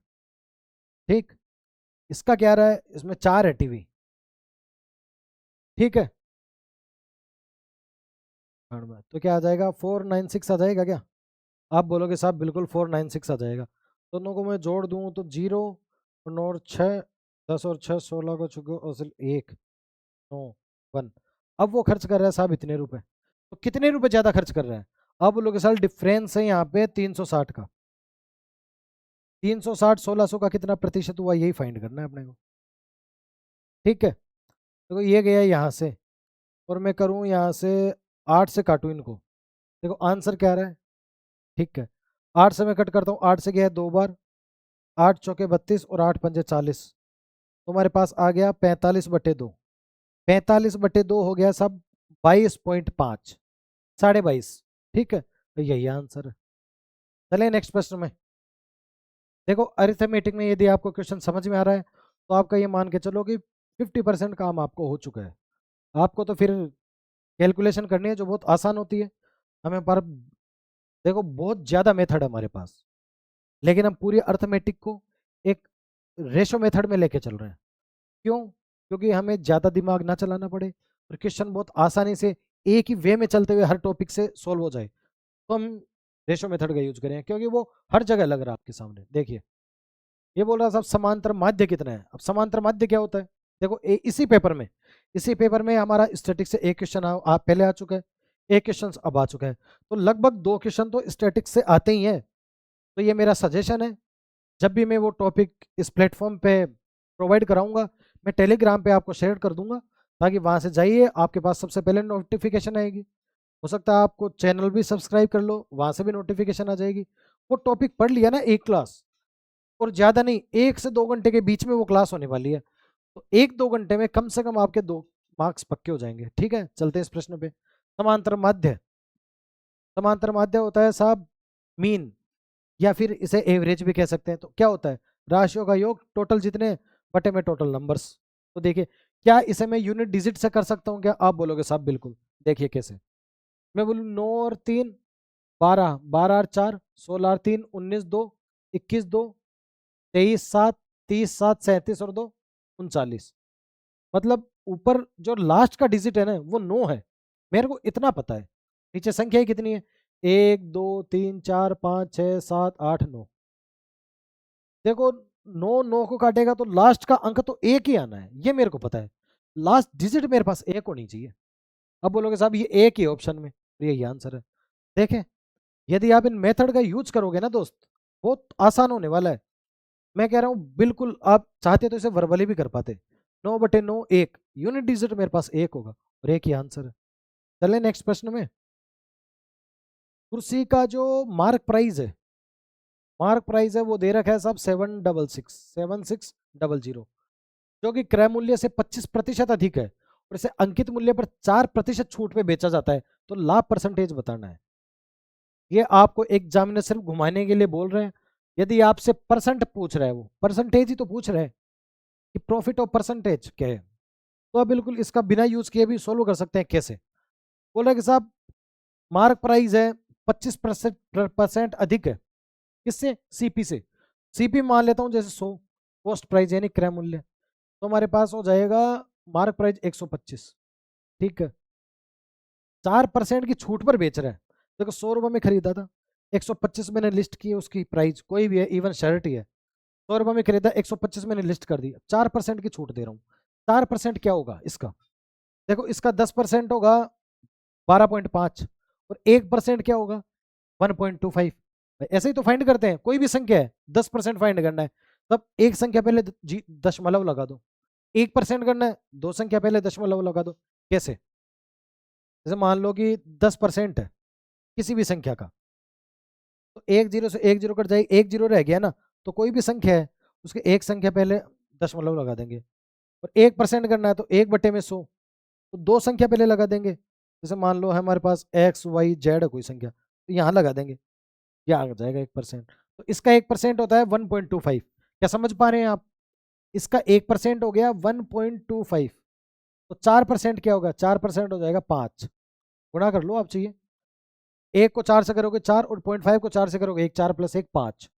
ठीक, इसका क्या आ रहा है? इसमें 4 है टीवी। ठीक है, तो क्या आ जाएगा? 496 आ जाएगा क्या? आप बोलोगे साहब बिल्कुल 496 आ जाएगा। दोनों को मैं जोड़ दूं तो 0 और 9 और 6, 10 और 6 16 को छुगो और 1 9 1। अब वो खर्च कर रहा है साहब इतने रुपए, तो कितने रुपए ज्यादा खर्च कर रहा है? अब बोलोगे साहब डिफरेंस है यहाँ पे 360 का, 360 1600 का कितना प्रतिशत हुआ, यही फाइंड करना है अपने को। ठीक है, तो ये गया यहाँ से और मैं करूँ यहाँ से 8 से काटूँ इनको, देखो आंसर क्या आ रहा है। ठीक है, 8 से मैं कट करता हूँ, 8 से गया है 2 बार 8 चौके 32 और 8 पंजे 40, तुम्हारे पास आ गया 45/2। 45/2 हो गया सब 22.5, 22.5। ठीक है, तो यही आंसर है। चलिए नेक्स्ट प्रश्न में। देखो अरिथमेटिक में यदि आपको क्वेश्चन समझ में आ रहा है तो आपका ये मान के चलो कि 50% काम आपको हो चुका है। आपको तो फिर कैलकुलेशन करनी है जो बहुत आसान होती है। हमें पर देखो बहुत ज़्यादा मेथड है हमारे पास, लेकिन हम पूरी अर्थमेटिक को एक रेशो मेथड में लेके चल रहे हैं। क्यों? क्योंकि हमें ज़्यादा दिमाग ना चलाना पड़े और क्वेश्चन बहुत आसानी से एक ही वे में चलते हुए हर टॉपिक से सोल्व हो जाए। तो हम रेशो मेथड का यूज करें क्योंकि वो हर जगह लग रहा है आपके सामने। देखिए ये बोल रहा साहब समांतर माध्य कितना है। अब समांतर माध्य क्या होता है? देखो इसी पेपर में हमारा स्टैटिक से एक क्वेश्चन आप पहले आ चुका है, एक क्वेश्चन अब आ चुका है, तो लगभग 2 क्वेश्चन तो स्टैटिक से आते ही हैं। तो ये मेरा सजेशन है, जब भी मैं वो टॉपिक इस प्लेटफॉर्म पे प्रोवाइड कराऊंगा मैं टेलीग्राम पे आपको शेयर कर दूंगा, ताकि वहां से जाइए आपके पास सबसे पहले नोटिफिकेशन आएगी। हो सकता है आपको चैनल भी सब्सक्राइब कर लो, वहां से भी नोटिफिकेशन आ जाएगी। वो टॉपिक पढ़ लिया ना एक क्लास, और ज़्यादा नहीं 1 से 2 घंटे के बीच में वो क्लास होने वाली है, तो 1-2 घंटे में कम से कम आपके 2 मार्क्स पक्के हो जाएंगे। ठीक है, चलते हैं इस प्रश्न पे। समांतर माध्य, समांतर माध्य होता है साहब मीन, या फिर इसे एवरेज भी कह सकते हैं। तो क्या होता है? राशियों का योग, टोटल जितने बटे में टोटल नंबर्स। तो देखिए क्या इसे मैं यूनिट डिजिट से कर सकता हूँ क्या? आप बोलोगे साहब बिल्कुल। देखिए कैसे, मैं बोलूँ 9 और 3 12, 12 और 4 16 और 3 19 2 21 2 23 7 30 7 37 और 2 39। मतलब ऊपर जो लास्ट का डिजिट है ना वो 9 है, मेरे को इतना पता है। नीचे संख्या कितनी है? 1 2 3 4 5 6 7 8 9। देखो 9 9 को काटेगा तो लास्ट का अंक तो एक ही आना है, ये मेरे को पता है। लास्ट डिजिट मेरे पास एक होनी चाहिए। अब बोलोगे साहब ये एक ही ऑप्शन में, तो यही आंसर है। देखें यदि आप इन मेथड का यूज करोगे ना दोस्त, बहुत आसान होने वाला है। मैं कह रहा हूँ बिल्कुल, आप चाहते तो इसे वर्बली भी कर पाते। 9/9 1 यूनिट डिजिट मेरे पास एक होगा और एक ही आंसर है। चले नेक्स्ट प्रश्न में। कुर्सी का जो मार्क प्राइस है, मार्क प्राइस है वो दे रखा है साहब 7600, जो कि क्रय मूल्य से 25% अधिक है और इसे अंकित मूल्य पर 4% छूट पे बेचा जाता है। तो लाभ परसेंटेज बताना है। ये आपको एग्जामिनर सिर्फ घुमाने के लिए बोल रहे हैं। यदि आपसे परसेंट पूछ रहा है, वो परसेंटेज ही तो पूछ रहा है कि प्रॉफिट ऑफ परसेंटेज क्या है, तो आप बिल्कुल इसका बिना यूज किए भी सोल्व कर सकते हैं। कैसे? बोल रहे कि साहब मार्क प्राइस है 25% अधिक है, किससे? सीपी से। सीपी मान लेता हूं जैसे 100, कॉस्ट प्राइस यानी क्रय मूल्य, तो हमारे पास हो जाएगा मार्क प्राइस 125। ठीक है, 4% की छूट पर बेच रहा है। देखो 100 रुपये में खरीदा था, 125 मैंने लिस्ट की उसकी प्राइस, कोई भी है इवन शर्ट ही है, 100 रुपये में खरीदा, 125 मैंने लिस्ट कर दी, 4% की छूट दे रहा हूँ। 4% क्या होगा इसका? देखो इसका 10% होगा 12.5 और 1% क्या होगा? 1.25। ऐसे ही तो फाइंड करते हैं, कोई भी संख्या है 10% फाइंड करना है, तब एक संख्या पहले दशमलव लगा दो। 1% करना है, 2 संख्या पहले दशमलव लगा दो। कैसे? जैसे मान लो कि 10% है किसी भी संख्या का, तो 1 0 से 1 0 कट जाएगी, 1 0 रह गया ना, तो कोई भी संख्या है उसके एक संख्या पहले दशमलव लगा देंगे। और 1% करना है तो 1/100, तो 2 संख्या पहले लगा देंगे। जैसे मान लो हमारे पास XYZ है कोई संख्या, तो यहाँ लगा देंगे, यह आ जाएगा 1%। तो इसका 1% होता है 1.25। क्या समझ पा रहे हैं आप? इसका 1% हो गया 1.25, तो 4% क्या होगा? 4% हो जाएगा 5। गुणा कर लो आप चाहिए, 1 को 4 से करोगे 4 और 0.5 को 4 से करोगे 1, 4 + 1 5।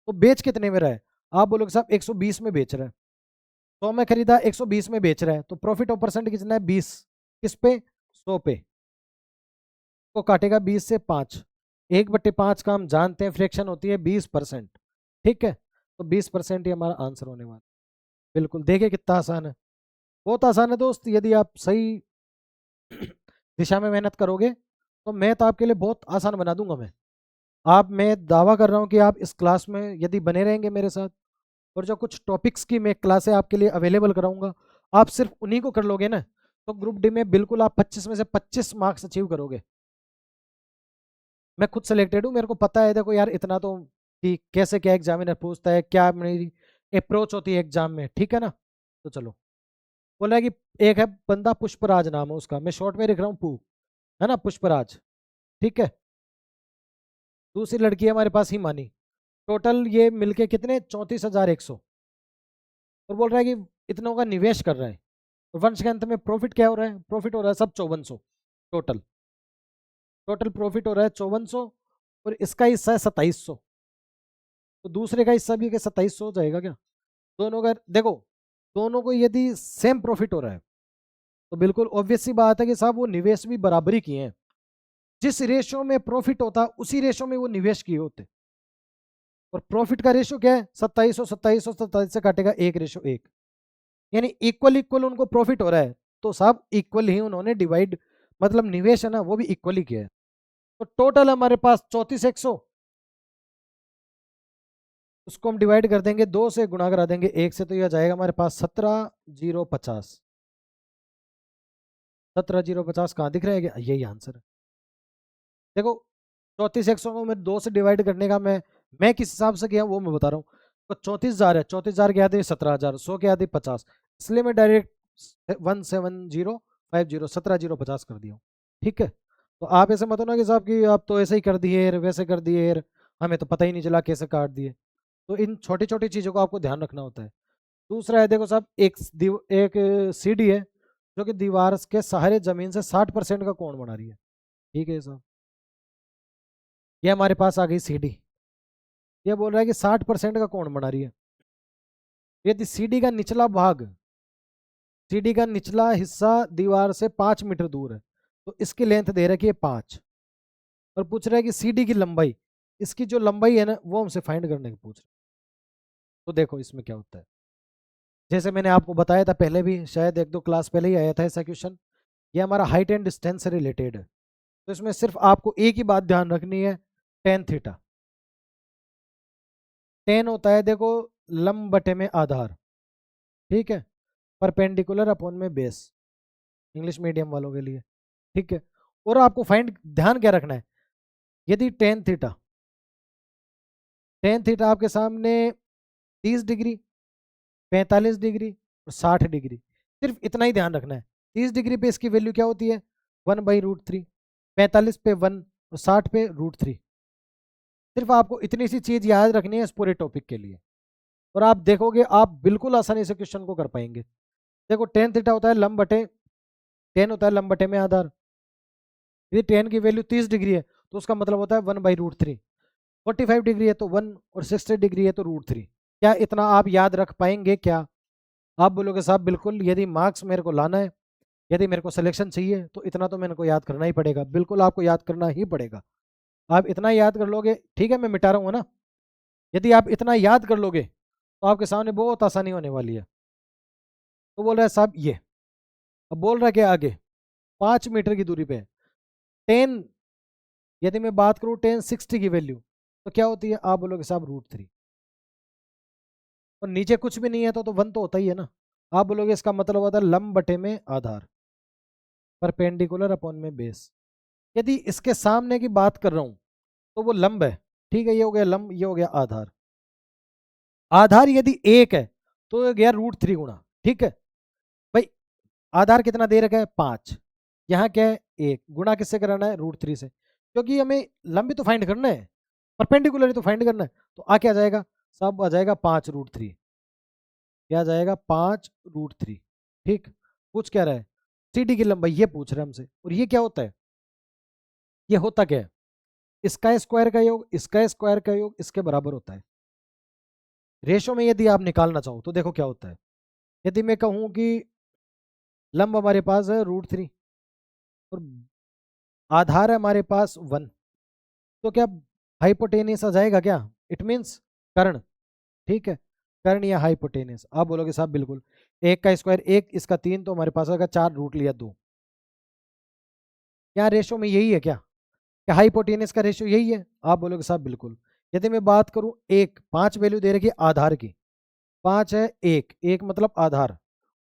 तो बेच कितने में रहा है? आप बोलोगे साहब 120 में बेच रहा है, 100 में खरीदा 120 में बेच रहा है, तो प्रॉफिट ऑफ परसेंट कितना है? 20। किस पे? 100 पे। को काटेगा 20 से 5, 1/5 का हम जानते हैं फ्रैक्शन होती है 20%। ठीक है, तो 20% ही हमारा आंसर होने वाला। बिल्कुल, देखिए कितना आसान है, बहुत आसान है दोस्त। यदि आप सही दिशा में मेहनत करोगे तो मैथ आपके लिए बहुत आसान बना दूंगा मैं दावा कर रहा हूं कि आप इस क्लास में यदि बने रहेंगे मेरे साथ, और जो कुछ टॉपिक्स की मैं क्लासें आपके लिए अवेलेबल कराऊंगा, आप सिर्फ उन्हीं को कर लोगे ना, तो ग्रुप डी में बिल्कुल आप 25 में से 25 मार्क्स अचीव करोगे। मैं खुद सिलेक्टेड हूँ, मेरे को पता है। देखो यार इतना तो कि कैसे क्या एग्जामिनर पूछता है, क्या मेरी अप्रोच होती है एग्जाम में, ठीक है ना। तो चलो, बोला है कि एक है बंदा पुष्पराज नाम है उसका, मैं शॉर्ट में लिख रहा हूँ पू, है ना, पुष्पराज, ठीक है। दूसरी लड़की है हमारे पास हिमानी। टोटल ये मिलके कितने, 34,100। और बोल रहा है कि इतनों का निवेश कर रहा है, और वंश के अंत में प्रॉफिट क्या हो रहा है, प्रॉफिट हो रहा है सब 5400। टोटल टोटल प्रॉफिट हो रहा है 5400, और इसका हिस्सा है 2700। तो दूसरे का हिस्सा भी क्या 2700 हो जाएगा क्या? दोनों का देखो, दोनों को यदि सेम प्रॉफिट हो रहा है तो बिल्कुल ऑब्वियस सी बात है कि साहब वो निवेश भी बराबरी किए हैं। जिस रेशो में प्रॉफिट होता उसी रेशो में वो निवेश किए होते। और प्रॉफिट का रेशो क्या है, 2700, 2700 27 से काटेगा 1:1, यानी इक्वल इक्वल उनको प्रॉफिट हो रहा है। तो साहब इक्वल ही उन्होंने डिवाइड, मतलब निवेश है ना वो भी इक्वली किया है। तो टोटल हमारे पास 34,100, उसको हम डिवाइड कर देंगे 2 से, गुणा करा देंगे 1 से, तो यह जाएगा हमारे पास 17,050। 17,050 कहाँ दिख रहा है, यही आंसर है। देखो 34,100 को मैं 2 से डिवाइड करने का मैं किस हिसाब से किया वो मैं बता रहा हूँ। तो 34,000 है, 34,000 क्या आते 17,000, 100 क्या आते 50, इसलिए मैं डायरेक्ट 17050 17,050 कर दिया हूँ, ठीक है। तो आप ऐसे मत हो ना कि साहब कि आप तो ऐसे ही कर दिए वैसे कर दिए, हमें तो पता ही नहीं चला कैसे काट दिए। तो इन छोटी छोटी चीज़ों को आपको ध्यान रखना होता है। दूसरा है, देखो साहब, एक सीढ़ी है जो कि दीवार के सहारे जमीन से 60% का कोण बना रही है, ठीक है साहब। ये हमारे पास आ गई सीढ़ी, ये बोल रहा है कि 60% का कोण बना रही है। यदि सीढ़ी का निचला हिस्सा दीवार से 5 मीटर दूर है, तो इसकी लेंथ दे रखी है 5। और पूछ रहा है कि सीढ़ी की लंबाई, इसकी जो लंबाई है ना वो हमसे फाइंड करने की पूछ रहा है। तो देखो इसमें क्या होता है, जैसे मैंने आपको बताया था पहले भी, शायद 1-2 क्लास पहले ही आया था ऐसा क्वेश्चन। ये हमारा हाइट एंड डिस्टेंस से रिलेटेड है। तो इसमें सिर्फ आपको एक ही बात ध्यान रखनी है, टेन थीटा। टेन होता है देखो लंब बटे में आधार, ठीक है, परपेंडिकुलर अपॉन में बेस, इंग्लिश मीडियम वालों के लिए, ठीक है। और आपको फाइंड ध्यान क्या रखना है, यदि टेन थीटा आपके सामने 30 डिग्री, 45 डिग्री और 60 डिग्री, सिर्फ इतना ही ध्यान रखना है। 30 डिग्री पे इसकी वैल्यू क्या होती है, 1/√3, 45 पे 1 और 60 पे √3। सिर्फ आपको इतनी सी चीज याद रखनी है इस पूरे टॉपिक के लिए, और आप देखोगे आप बिल्कुल आसानी से क्वेश्चन को कर पाएंगे। देखो टेन थीटा होता है लंब बटे, टेन होता है लंब बटे में आधार। यदि टेन की वैल्यू 30 डिग्री है तो उसका मतलब होता है 1/√3। 45 डिग्री है तो 1, और 60 डिग्री है तो √3। क्या इतना आप याद रख पाएंगे क्या? आप बोलोगे साहब बिल्कुल, यदि मार्क्स मेरे को लाना है, यदि मेरे को सिलेक्शन चाहिए तो इतना तो मेरे को याद करना ही पड़ेगा। बिल्कुल आपको याद करना ही पड़ेगा। आप इतना याद कर लोगे, ठीक है, मैं मिटा रहा हूँ ना। यदि आप इतना याद कर लोगे तो आपके सामने बहुत आसानी होने वाली है। तो बोल रहा है साहब ये, अब बोल रहा है कि आगे 5 मीटर की दूरी पे टेन, यदि मैं बात करूँ 1060 की वैल्यू तो क्या होती है, आप बोलोगे साहब √3। और नीचे कुछ भी नहीं है तो 1 तो होता ही है ना। आप बोलोगे इसका मतलब होता है लंब बटे में आधार, परपेंडिकुलर अपॉन में बेस। यदि इसके सामने की बात कर रहा हूं तो वो लंब है, ठीक है, ये हो गया लंब, ये हो गया आधार। आधार यदि 1 है तो ये गया √3 गुना, ठीक है भाई। आधार कितना दे रखा है 5, यहाँ क्या है 1, गुना किससे कराना है √3 से, क्योंकि हमें लंबी तो फाइंड करना है, परपेंडिकुलर तो फाइंड करना है। तो आ क्या जाएगा, सब आ जाएगा 5√3, क्या जाएगा 5√3, ठीक। पूछ क्या रहा है, सीडी की लंबाई ये पूछ रहा है हमसे। और ये क्या होता है, ये होता क्या है, इसका स्क्वायर का योग इसका स्क्वायर का योग इसके बराबर होता है। रेशो में यदि आप निकालना चाहो तो देखो क्या होता है, यदि मैं कहूं कि लंब हमारे पास है √3 और आधार है हमारे पास 1, तो क्या हाइपोटेनियस आ जाएगा क्या, इट मीन्स कर्ण, ठीक है, कर्ण या हाइपोटेनियस। आप बोलोगे साहब बिल्कुल, एक का स्क्वायर 1, इसका 3, तो हमारे पास आएगा 4, रूट लिया 2। क्या रेशो में यही है क्या हाइपोटेनियस का रेशियो यही है? आप बोलोगे साहब बिल्कुल। यदि मैं बात करूं एक 5 वैल्यू दे रखी है आधार की, 5 है, एक एक मतलब आधार,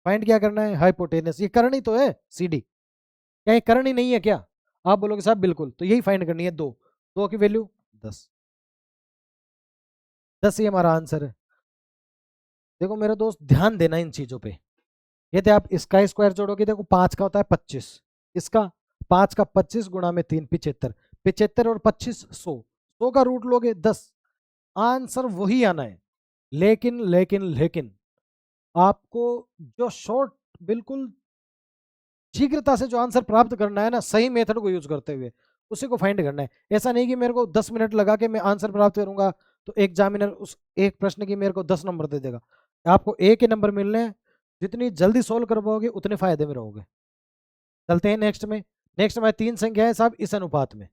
फाइंड क्या करना है हाइपोटेनियस, ये कर्ण ही तो है सीडी, क्या ये कर्ण ही नहीं है क्या? आप बोलोगे साहब बिल्कुल, तो यही फाइंड करनी है 2, 2 की वैल्यू 10। 10 ही हमारा आंसर है। देखो मेरे दोस्त ध्यान देना इन चीजों पे। यदि आप इसका स्क्वायर जोड़ोगे, देखो 5 का होता है 25, इसका 5 का 25 गुणा में 3 75, 75 और 25 100, 100 का रूट लोगे 10, आंसर वही आना है। लेकिन लेकिन लेकिन आपको जो शॉर्ट बिल्कुल शीघ्रता से जो आंसर प्राप्त करना है ना, सही मेथड को यूज करते हुए उसी को फाइंड करना है। ऐसा नहीं कि मेरे को 10 मिनट लगा के मैं आंसर प्राप्त करूंगा तो एग्जामिनर उस एक प्रश्न की मेरे को 10 नंबर दे देगा। आपको एक ही नंबर मिलने हैं, जितनी जल्दी सोल्व कर पाओगे उतने फायदे में रहोगे। चलते हैं नेक्स्ट में। नेक्स्ट में 3 संख्या है साहब इस अनुपात में।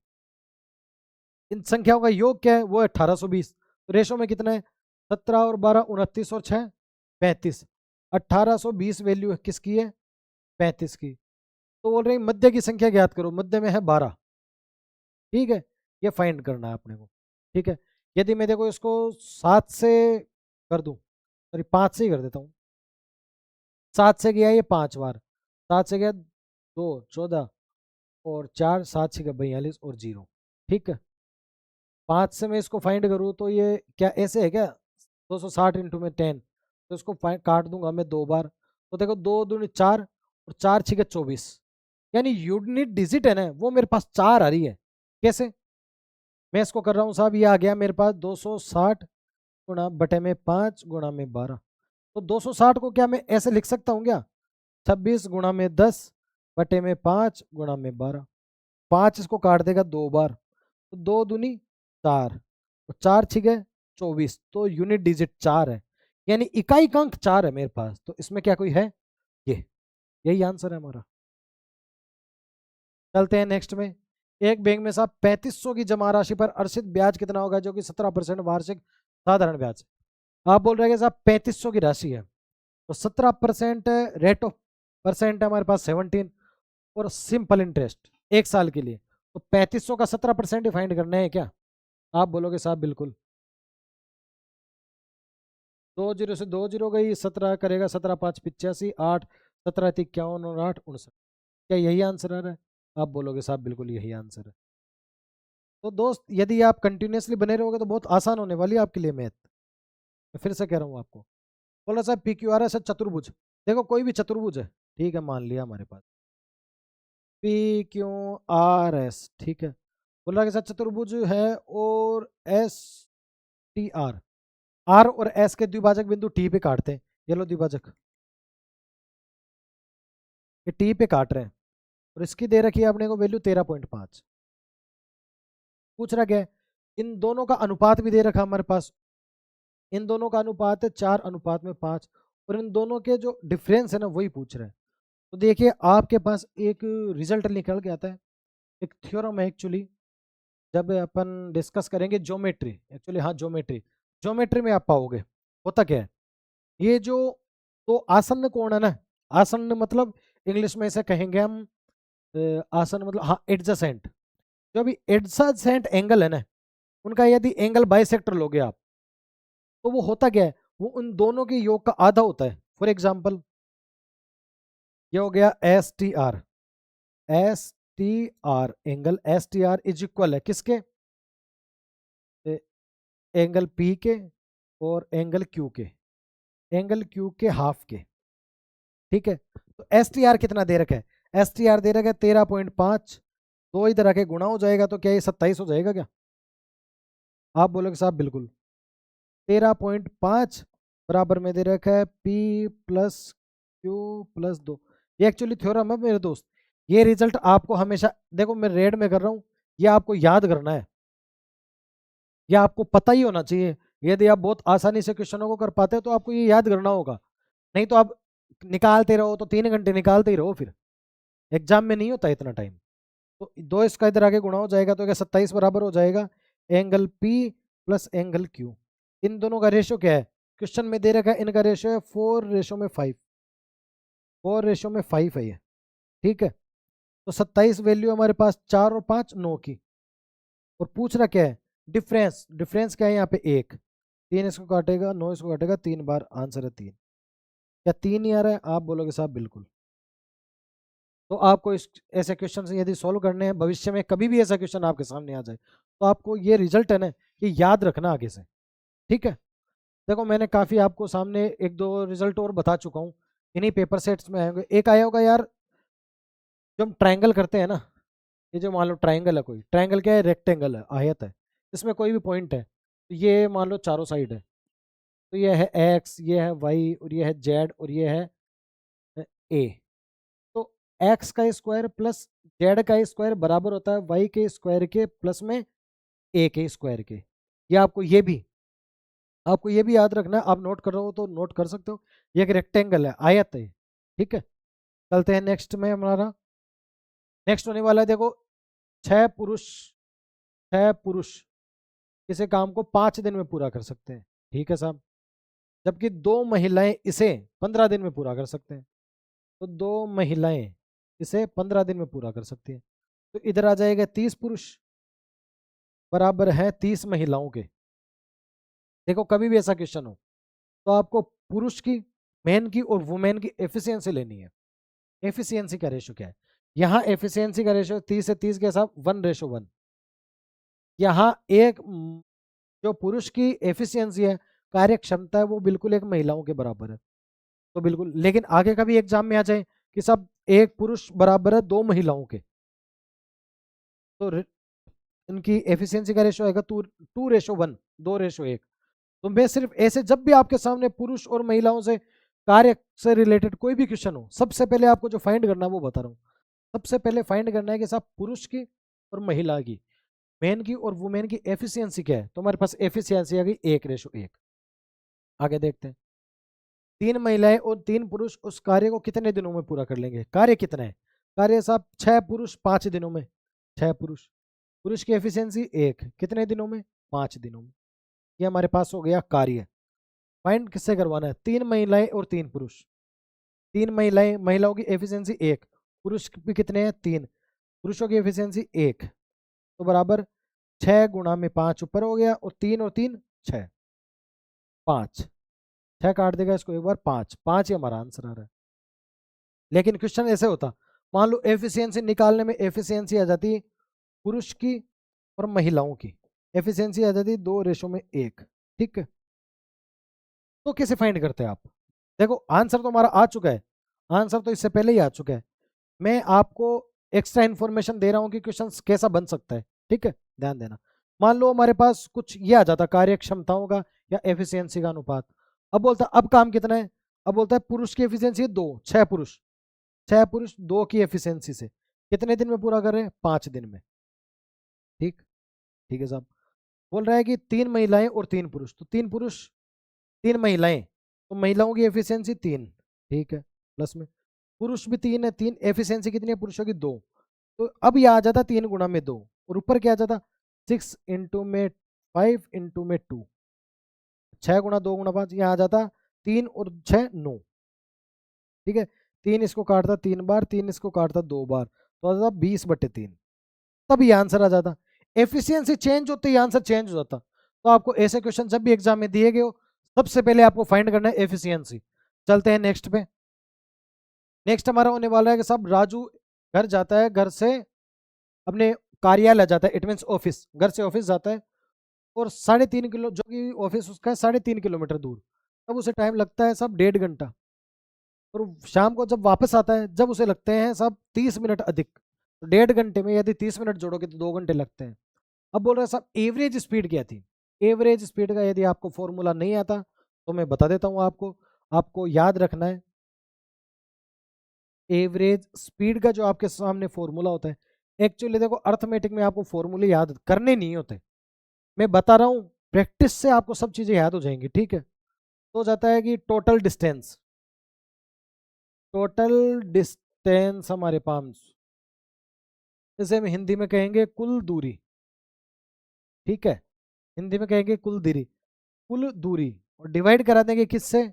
इन संख्याओं का योग क्या है, वो है 1820। तो रेशो में कितना है, 17 और 12 29 और 6 35। 1820 वैल्यू किसकी है, 35 की। तो बोल रहे हैं मध्य की संख्या ज्ञात करो, मध्य में है 12। ठीक है, ये फाइंड करना है अपने को। ठीक है, यदि मैं देखो इसको 7 से कर दूं, सॉरी 5 से ही कर देता हूँ। 7 से गया ये 5 बार, 7 से गया 2 14 और 4 7 से 42 और 0। ठीक है, 5 से मैं इसको फाइंड करूँ तो ये क्या ऐसे है क्या, 260 इंटू में 10, तो इसको काट दूंगा मैं 2 बार। तो देखो 2 दूनी 4 और 4 6 24, यानी यूनिट डिजिट है ना वो मेरे पास 4 आ रही है। कैसे, मैं इसको कर रहा हूँ साहब, ये आ गया मेरे पास 260 गुणा बटे में 5 गुणा में 12। तो 260 को क्या मैं ऐसे लिख सकता हूँ क्या, 26 गुणा में 10 बटे में 5 गुणा में 12। 5 इसको काट देगा 2 बार, तो 2 दूनी 4 और 4 छिके 24, तो यूनिट डिजिट 4 है, यानी इकाई अंक 4 है मेरे पास। तो इसमें क्या कोई है, ये यही आंसर है हमारा। चलते हैं नेक्स्ट में। एक बैंक में साहब 3500 की जमा राशि पर अर्षित ब्याज कितना होगा, जो कि 17% वार्षिक साधारण ब्याज। आप बोल रहे हैं साहब 3500 की राशि है, तो 17% रेट ऑफ परसेंट है हमारे पास 17, और सिंपल इंटरेस्ट 1 साल के लिए। तो 3500 का 17% ही फाइंड करना है क्या, आप बोलोगे साहब बिल्कुल। 2 जीरो से 2 जीरो गई, 17 करेगा 17 5 85, 8 17 51 और 8 59। क्या यही आंसर आ रहा है, आप बोलोगे साहब बिल्कुल यही आंसर है। तो दोस्त यदि आप कंटिन्यूसली बने रहोगे तो बहुत आसान होने वाली है आपके लिए मैथ। मैं फिर से कह रहा हूँ आपको। बोला साहब पी क्यू आर एस है चतुर्भुज, देखो कोई भी चतुर्भुज है, ठीक है मान लिया हमारे पास पी क्यू आर एस, ठीक है। बोल रहा है कि सर चतुर्भुज है और एस टी आर, आर और एस के द्विभाजक बिंदु टी पे काटते हैं। ये लो द्विभाजक, ये टी पे काट रहे हैं, और इसकी दे रखी है अपने को वैल्यू 13.5। पूछ रहा क्या है, इन दोनों का अनुपात भी दे रखा हमारे पास, इन दोनों का अनुपात है 4:5, और इन दोनों के जो डिफरेंस है ना वही पूछ रहे हैं। तो देखिए आपके पास एक रिजल्ट निकल के आता है, एक थ्योरम है एक्चुअली, जब अपन डिस्कस करेंगे ज्योमेट्री, एक्चुअली हाँ ज्योमेट्री, ज्योमेट्री में आप पाओगे होता क्या है। ये जो तो आसन्न कोण है ना, आसन्न मतलब इंग्लिश में ऐसे कहेंगे हम, आसन्न मतलब हाँ एडजेसेंट, जो भी एडजेसेंट एंगल है ना, उनका यदि एंगल बाइसेक्टर लोगे आप, तो वो होता क्या है, वो उन दोनों के योग का आधा होता है। फॉर एग्जाम्पल ये हो गया S T R, S T R angle S T R is equal है किसके, एंगल पी के और एंगल क्यू के, एंगल क्यू के हाफ के। ठीक है, तो एस टी आर कितना दे रखा है, एस टी आर दे रखा है 13.5, तो इधर आके गुणा हो जाएगा, तो क्या ये 27 हो जाएगा क्या, आप बोलोगे साहब बिल्कुल। 13.5 बराबर में दे रखा है P प्लस क्यू प्लस 2। ये एक्चुअली थ्योरम है मेरे दोस्त, ये रिजल्ट आपको हमेशा, देखो मैं रेड में कर रहा हूँ, ये आपको याद करना है, ये आपको पता ही होना चाहिए। यदि आप बहुत आसानी से क्वेश्चनों को कर पाते हैं तो आपको ये याद करना होगा, नहीं तो आप निकालते रहो तो 3 घंटे निकालते ही रहो, फिर एग्जाम में नहीं होता इतना टाइम। तो 2 इसका इधर आगे गुणा हो जाएगा, तो क्या 27 बराबर हो जाएगा angle P plus angle Q। इन दोनों का रेशियो क्या है, क्वेश्चन में दे रखा है इनका रेशियो है 4:5, 4:5 है ये। ठीक है, तो 27 वैल्यू हमारे पास 4 और 5 9 की, और पूछ रहा क्या है डिफरेंस, डिफरेंस क्या है यहाँ पे 1, 3 इसको काटेगा 9 इसको काटेगा 3 बार, आंसर है 3। क्या 3 ही आ रहा है, आप बोलोगे साहब बिल्कुल। तो आपको इस ऐसे क्वेश्चन से यदि सॉल्व करने हैं, भविष्य में कभी भी ऐसा क्वेश्चन आपके सामने आ जाए, तो आपको ये रिजल्ट है ना, ये याद रखना आगे से। ठीक है। देखो मैंने काफ़ी आपको सामने एक दो रिजल्ट और बता चुका हूँ, इन्हीं पेपर सेट्स में आएंगे। एक आया होगा यार, जो हम ट्रायंगल करते हैं ना, ये जो मान लो ट्रायंगल है, कोई ट्रायंगल क्या है, रेक्टेंगल है, आयत है, इसमें कोई भी पॉइंट है, तो ये मान लो चारों साइड है, तो ये है एक्स, ये है वाई, और ये है जेड, और ये है ए। तो एक्स का स्क्वायर प्लस जेड का स्क्वायर बराबर होता है वाई के स्क्वायर के प्लस में ए के स्क्वायर के। ये आपको ये भी याद रखना है, आप नोट कर रहे हो तो नोट कर सकते हो, ये एक रेक्टेंगल है, आयत है, ठीक है। चलते हैं नेक्स्ट में, हमारा नेक्स्ट होने वाला है, देखो छह पुरुष, छह पुरुष किसी काम को 5 दिन में पूरा कर सकते हैं, ठीक है साहब, जबकि 2 महिलाएं इसे 15 दिन में पूरा कर सकते हैं। तो 2 महिलाएं इसे 15 दिन में पूरा कर सकती हैं, तो इधर आ जाएगा 30 पुरुष बराबर है 30 महिलाओं के। देखो कभी भी ऐसा क्वेश्चन हो तो आपको पुरुष की, मैन की और वुमेन की एफिशिएंसी लेनी है। एफिशिएंसी का रेशो क्या है, यहाँ एफिशिएंसी का रेशो 30 से 30 के हिसाब 1:1। यहाँ एक जो पुरुष की एफिशिएंसी है, कार्य क्षमता है, वो बिल्कुल एक महिलाओं के बराबर है। तो बिल्कुल, लेकिन आगे का भी एग्जाम में आ जाए कि सब एक पुरुष बराबर है 2 महिलाओं के, तो इनकी एफिशिएंसी का रेशो आएगा 2:1, 2:1। तो मैं सिर्फ ऐसे, जब भी आपके सामने पुरुष और महिलाओं से कार्य से रिलेटेड कोई भी क्वेश्चन हो, सबसे पहले आपको जो फाइंड करना है वो बता रहा हूँ। सबसे पहले फाइंड करना है कि साहब पुरुष की और महिला की, मैन की और वुमेन की एफिशिएंसी क्या है, तो हमारे पास एफिशिएंसी आ गई 1:1। आगे देखते हैं, 3 महिलाएं और 3 पुरुष उस कार्य को कितने दिनों में पूरा कर लेंगे। कार्य कितना है, कार्य साहब 6 पुरुष 5 दिनों में, 6 पुरुष, पुरुष की एफिशिएंसी 1, कितने दिनों में, 5 दिनों में। ये हमारे पास हो गया कार्य। फाइंड किससे करवाना है, 3 महिलाएं और 3 पुरुष। 3 महिलाएं, महिलाओं की एफिशिएंसी 1, पुरुष भी कितने हैं, 3, पुरुषों की एफिशिएंसी 1, तो बराबर 6 × 5 ऊपर हो गया, और 3 और 3 6, 5, 6 काट देगा इसको एक बार, 5, 5 ही हमारा आंसर आ रहा है। लेकिन क्वेश्चन ऐसे होता, मान लो एफिशिएंसी निकालने में एफिशिएंसी आ जाती पुरुष की और महिलाओं की, एफिशिएंसी आ जाती 2:1, ठीक है। तो कैसे फाइंड करते हैं आप, देखो आंसर तो हमारा आ चुका है, आंसर तो इससे पहले ही आ चुका है, मैं आपको एक्स्ट्रा इन्फॉर्मेशन दे रहा हूं कि क्वेश्चन कैसा बन सकता है, ठीक है, ध्यान देना। मान लो हमारे पास कुछ ये आ जाता कार्य क्षमताओं का या एफिशिएंसी का अनुपात। अब बोलता अब काम कितना है, अब बोलता है पुरुष की एफिशिएंसी 2, 6 पुरुष, 6 पुरुष 2 की एफिशिएंसी से कितने दिन में पूरा कर रहे हैं, 5 दिन में, ठीक, ठीक है साहब। बोल रहा है कि 3 महिलाएं और 3 पुरुष, तो 3 पुरुष 3 महिलाएं, तो महिलाओं की एफिशिएंसी 3, ठीक है, प्लस में पुरुष भी 3 है, 3 एफिशिएंसी कितनी है पुरुषों की 2, तो अब यह आ जाता 3 × 2, और ऊपर क्या आ जाता 6 × 5 × 2, 6 × 2 × 5, यहाँ आ जाता 3 और 6 9, ठीक है। 3 इसको काटता 3 बार, 3 इसको काटता 2 बार, तो आ जाता 20/3, तब ये आंसर आ जाता। एफिशिएंसी चेंज होते ही आंसर चेंज हो जाता। तो आपको ऐसे क्वेश्चन जब भी एग्जाम में दिए गए हो, सबसे पहले आपको फाइंड करना है एफिशिएंसी। चलते हैं नेक्स्ट पे। नेक्स्ट हमारा होने वाला है कि साहब राजू घर जाता है, घर से अपने कार्यालय जाता है, इट मीन ऑफिस, घर से ऑफिस जाता है, और 3.5 किलो, जो कि ऑफिस उसका है 3.5 किलोमीटर दूर, तब उसे टाइम लगता है सब 1.5 घंटा। और शाम को जब वापस आता है, जब उसे लगते हैं सब 30 मिनट अधिक, तो 1.5 घंटे में यदि 30 मिनट जोड़ोगे तो 2 घंटे लगते हैं। अब बोल रहे हैं साहब एवरेज स्पीड क्या थी। एवरेज स्पीड का यदि आपको फॉर्मूला नहीं आता तो मैं बता देता हूँ आपको, आपको याद रखना है एवरेज स्पीड का जो आपके सामने फॉर्मूला होता है। एक्चुअली देखो अर्थमेटिक में आपको फॉर्मूले याद करने नहीं होते, मैं बता रहा हूँ, प्रैक्टिस से आपको सब चीजें याद हो जाएंगी, ठीक है। तो हो जाता है कि टोटल डिस्टेंस, टोटल डिस्टेंस हमारे पास, जैसे हम हिंदी में कहेंगे कुल दूरी, ठीक है, हिंदी में कहेंगे कुल दूरी, कुल दूरी, और डिवाइड करा देंगे किससे,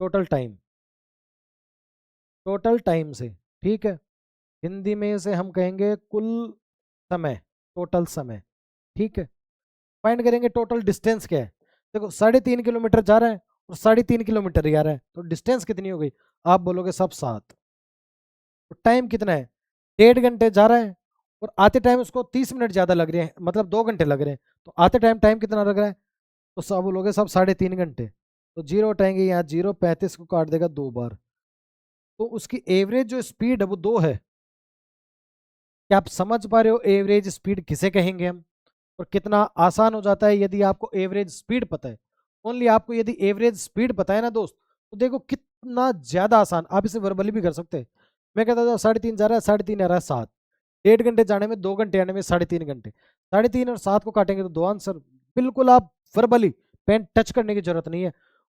टोटल टाइम, टोटल टाइम से, ठीक है। हिंदी में से हम कहेंगे कुल समय, टोटल समय, ठीक है। फाइंड करेंगे टोटल डिस्टेंस क्या है। देखो 3.5 किलोमीटर जा रहा है और 3.5 किलोमीटर ही आ रहा है, तो डिस्टेंस कितनी हो गई, आप बोलोगे सब 7। तो टाइम कितना है, 1.5 घंटे जा रहा है, और आते टाइम उसको 30 मिनट ज्यादा लग रहे हैं, मतलब 2 घंटे लग रहे हैं, तो आते टाइम टाइम कितना लग रहा है, तो सब बोलोगे सब 3.5 घंटे, तो जीरो हटाएंगे यहाँ, 0.35 को काट देगा 2 बार, तो उसकी एवरेज जो स्पीड है वो 2 है। क्या आप समझ पा रहे हो एवरेज स्पीड किसे कहेंगे हम, और कितना आसान हो जाता है यदि आपको एवरेज स्पीड पता है। ओनली आपको यदि एवरेज स्पीड पता है ना दोस्त, तो देखो कितना ज्यादा आसान, आप इसे वर्बली भी कर सकते हैं। मैं कहता था 3.5 जा रहा है, 3.5 आ रहा है 7, 1.5 घंटे जाने में, 2 घंटे आने में, 3.5 घंटे, 3.5 और 7 को काटेंगे तो 2 आंसर। बिल्कुल आप वर्बली पेन टच करने की जरूरत नहीं है,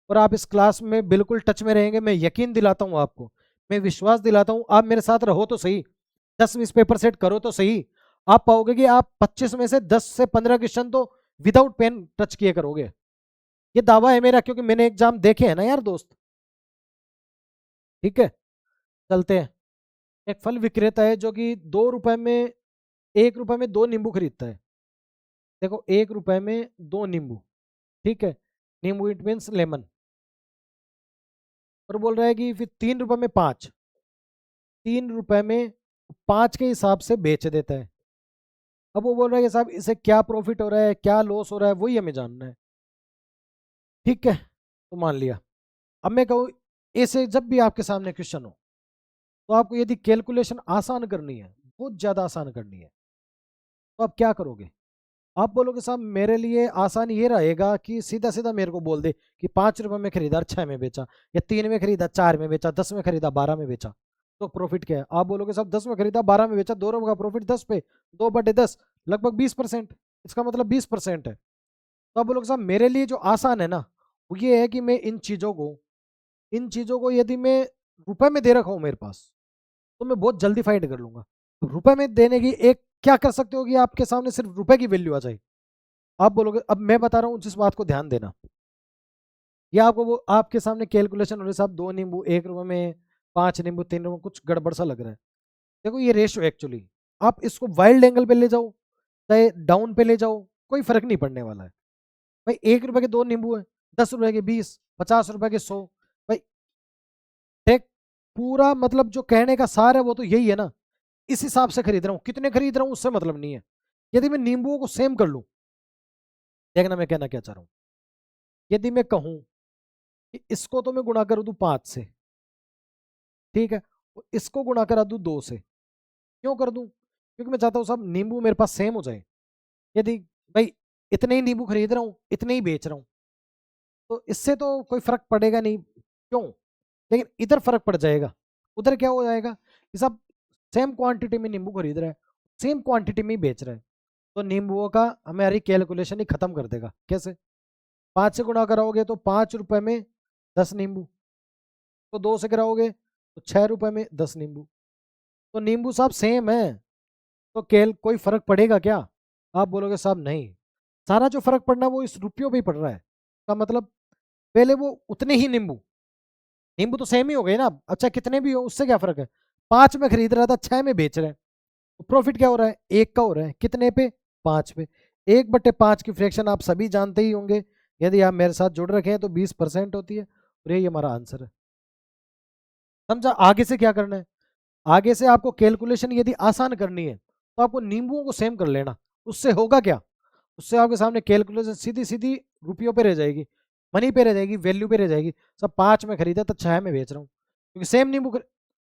और आप इस क्लास में बिल्कुल टच में रहेंगे, मैं यकीन दिलाता हूँ आपको, मैं विश्वास दिलाता हूँ, आप मेरे साथ रहो तो सही, 10-20 पेपर सेट करो तो सही, आप पाओगे कि आप 25 में से 10 से 15 क्वेश्चन तो विदाउट पेन टच किए करोगे। ये दावा है मेरा, क्योंकि मैंने एग्जाम देखे हैं ना यार दोस्त। ठीक है, चलते हैं। एक फल विक्रेता है जो कि 2 रुपए में, 1 रुपए में 2 नींबू खरीदता है। देखो 1 रुपए में 2 नींबू, ठीक है, नींबू इट मीन्स लेमन, और बोल रहा है कि फिर 3 रुपए में 5, 3 रुपए में 5 के हिसाब से बेच देता है। अब वो बोल रहा है कि साहब इसे क्या प्रॉफिट हो रहा है, क्या लॉस हो रहा है, वही हमें जानना है। ठीक है, तो मान लिया। अब मैं कहूँ, ऐसे जब भी आपके सामने क्वेश्चन हो, तो आपको यदि कैलकुलेशन आसान करनी है, बहुत ज्यादा आसान करनी है, तो आप क्या करोगे? आप बोलोगे साहब मेरे लिए आसान ये रहेगा कि सीधा सीधा मेरे को बोल दे कि 5 रुपए में खरीदा, 6 में बेचा, या 3 में खरीदा, 4 में बेचा, 10 में खरीदा, 12 में बेचा, तो प्रॉफिट क्या है? आप बोलोगे साहब 10 में खरीदा, 12 में बेचा, 2 रुपए का प्रॉफिट 10 पे, 2/10, लगभग 20%, इसका मतलब 20% है। तो आप बोलोगे साहब मेरे लिए जो आसान है ना, वो ये है कि मैं इन चीजों को यदि मैं रुपए में दे रखा हूं मेरे पास, तो मैं बहुत जल्दी फाइंड कर लूंगा। रुपए में देने की एक क्या कर सकते हो कि आपके सामने सिर्फ रुपए की वैल्यू आ जाए। आप बोलोगे, अब मैं बता रहा हूँ जिस बात को ध्यान देना, या आपको वो आपके सामने कैलकुलेशन हो रही है साहब, 2 नींबू 1 रुपए में, 5 नींबू 3 रुपए, कुछ गड़बड़ सा लग रहा है। देखो ये रेशियो एक्चुअली, आप इसको वाइल्ड एंगल पे ले जाओ चाहे डाउन पे ले जाओ, कोई फर्क नहीं पड़ने वाला है। भाई 1 रुपए के 2 नींबू है, 10 रुपए के 20, 50 रुपए के 100, भाई देख, पूरा मतलब जो कहने का सार है वो तो यही है ना, इस हिसाब से खरीद रहा हूँ, कितने खरीद रहा हूँ उससे मतलब नहीं है। यदि मैं नींबुओं को सेम कर लूँ, देखना मैं कहना क्या चाह रहा हूँ, यदि मैं कहूँ कि इसको तो मैं गुणा कर दूं 5 से, ठीक है, तो इसको गुणा करा दूं 2 से, क्यों कर दूं? क्योंकि मैं चाहता हूँ सब नींबू मेरे पास सेम हो जाए। यदि भाई इतने ही नींबू खरीद रहा हूँ, इतने ही बेच रहा हूँ, तो इससे तो कोई फर्क पड़ेगा नहीं, क्यों? लेकिन इधर फर्क पड़ जाएगा। उधर क्या हो जाएगा कि सब सेम क्वांटिटी में नींबू खरीद रहा है, सेम क्वांटिटी में ही बेच रहा है, तो नींबुओं का हमारी कैलकुलेशन ही खत्म कर देगा। कैसे? 5 से गुणा कराओगे तो 5 रुपए में 10 नींबू, तो 2 से कराओगे तो 6 रुपए में 10 नींबू, तो नींबू साहब सेम है, तो केल कोई फर्क पड़ेगा क्या? आप बोलोगे साहब नहीं, सारा जो फर्क पड़ना है वो इस रुपयों पे ही पड़ रहा है। का मतलब पहले वो उतने ही नींबू, नींबू तो सेम ही हो गए ना, अच्छा कितने भी हो उससे क्या फर्क है? 5 में खरीद रहा था, 6 में बेच रहे हैं, तो प्रॉफिट क्या हो रहा है? 1 का हो रहा है, कितने पे? 5 पे। 1/5 की फ्रैक्शन आप सभी जानते ही होंगे, यदि आप मेरे साथ जुड़ रखे हैं तो 20% होती है, और यही हमारा आंसर है। समझा? आगे से क्या करना है? आगे से आपको कैलकुलेशन यदि आसान करनी है, तो आपको नींबुओं को सेम कर लेना। उससे होगा क्या? उससे आपके सामने कैलकुलेशन सीधी सीधी रुपयों पे रह जाएगी, मनी पे रह जाएगी, वैल्यू पे रह जाएगी। सब 5 में खरीदा तो 6 में बेच रहा हूँ, क्योंकि सेम नींबू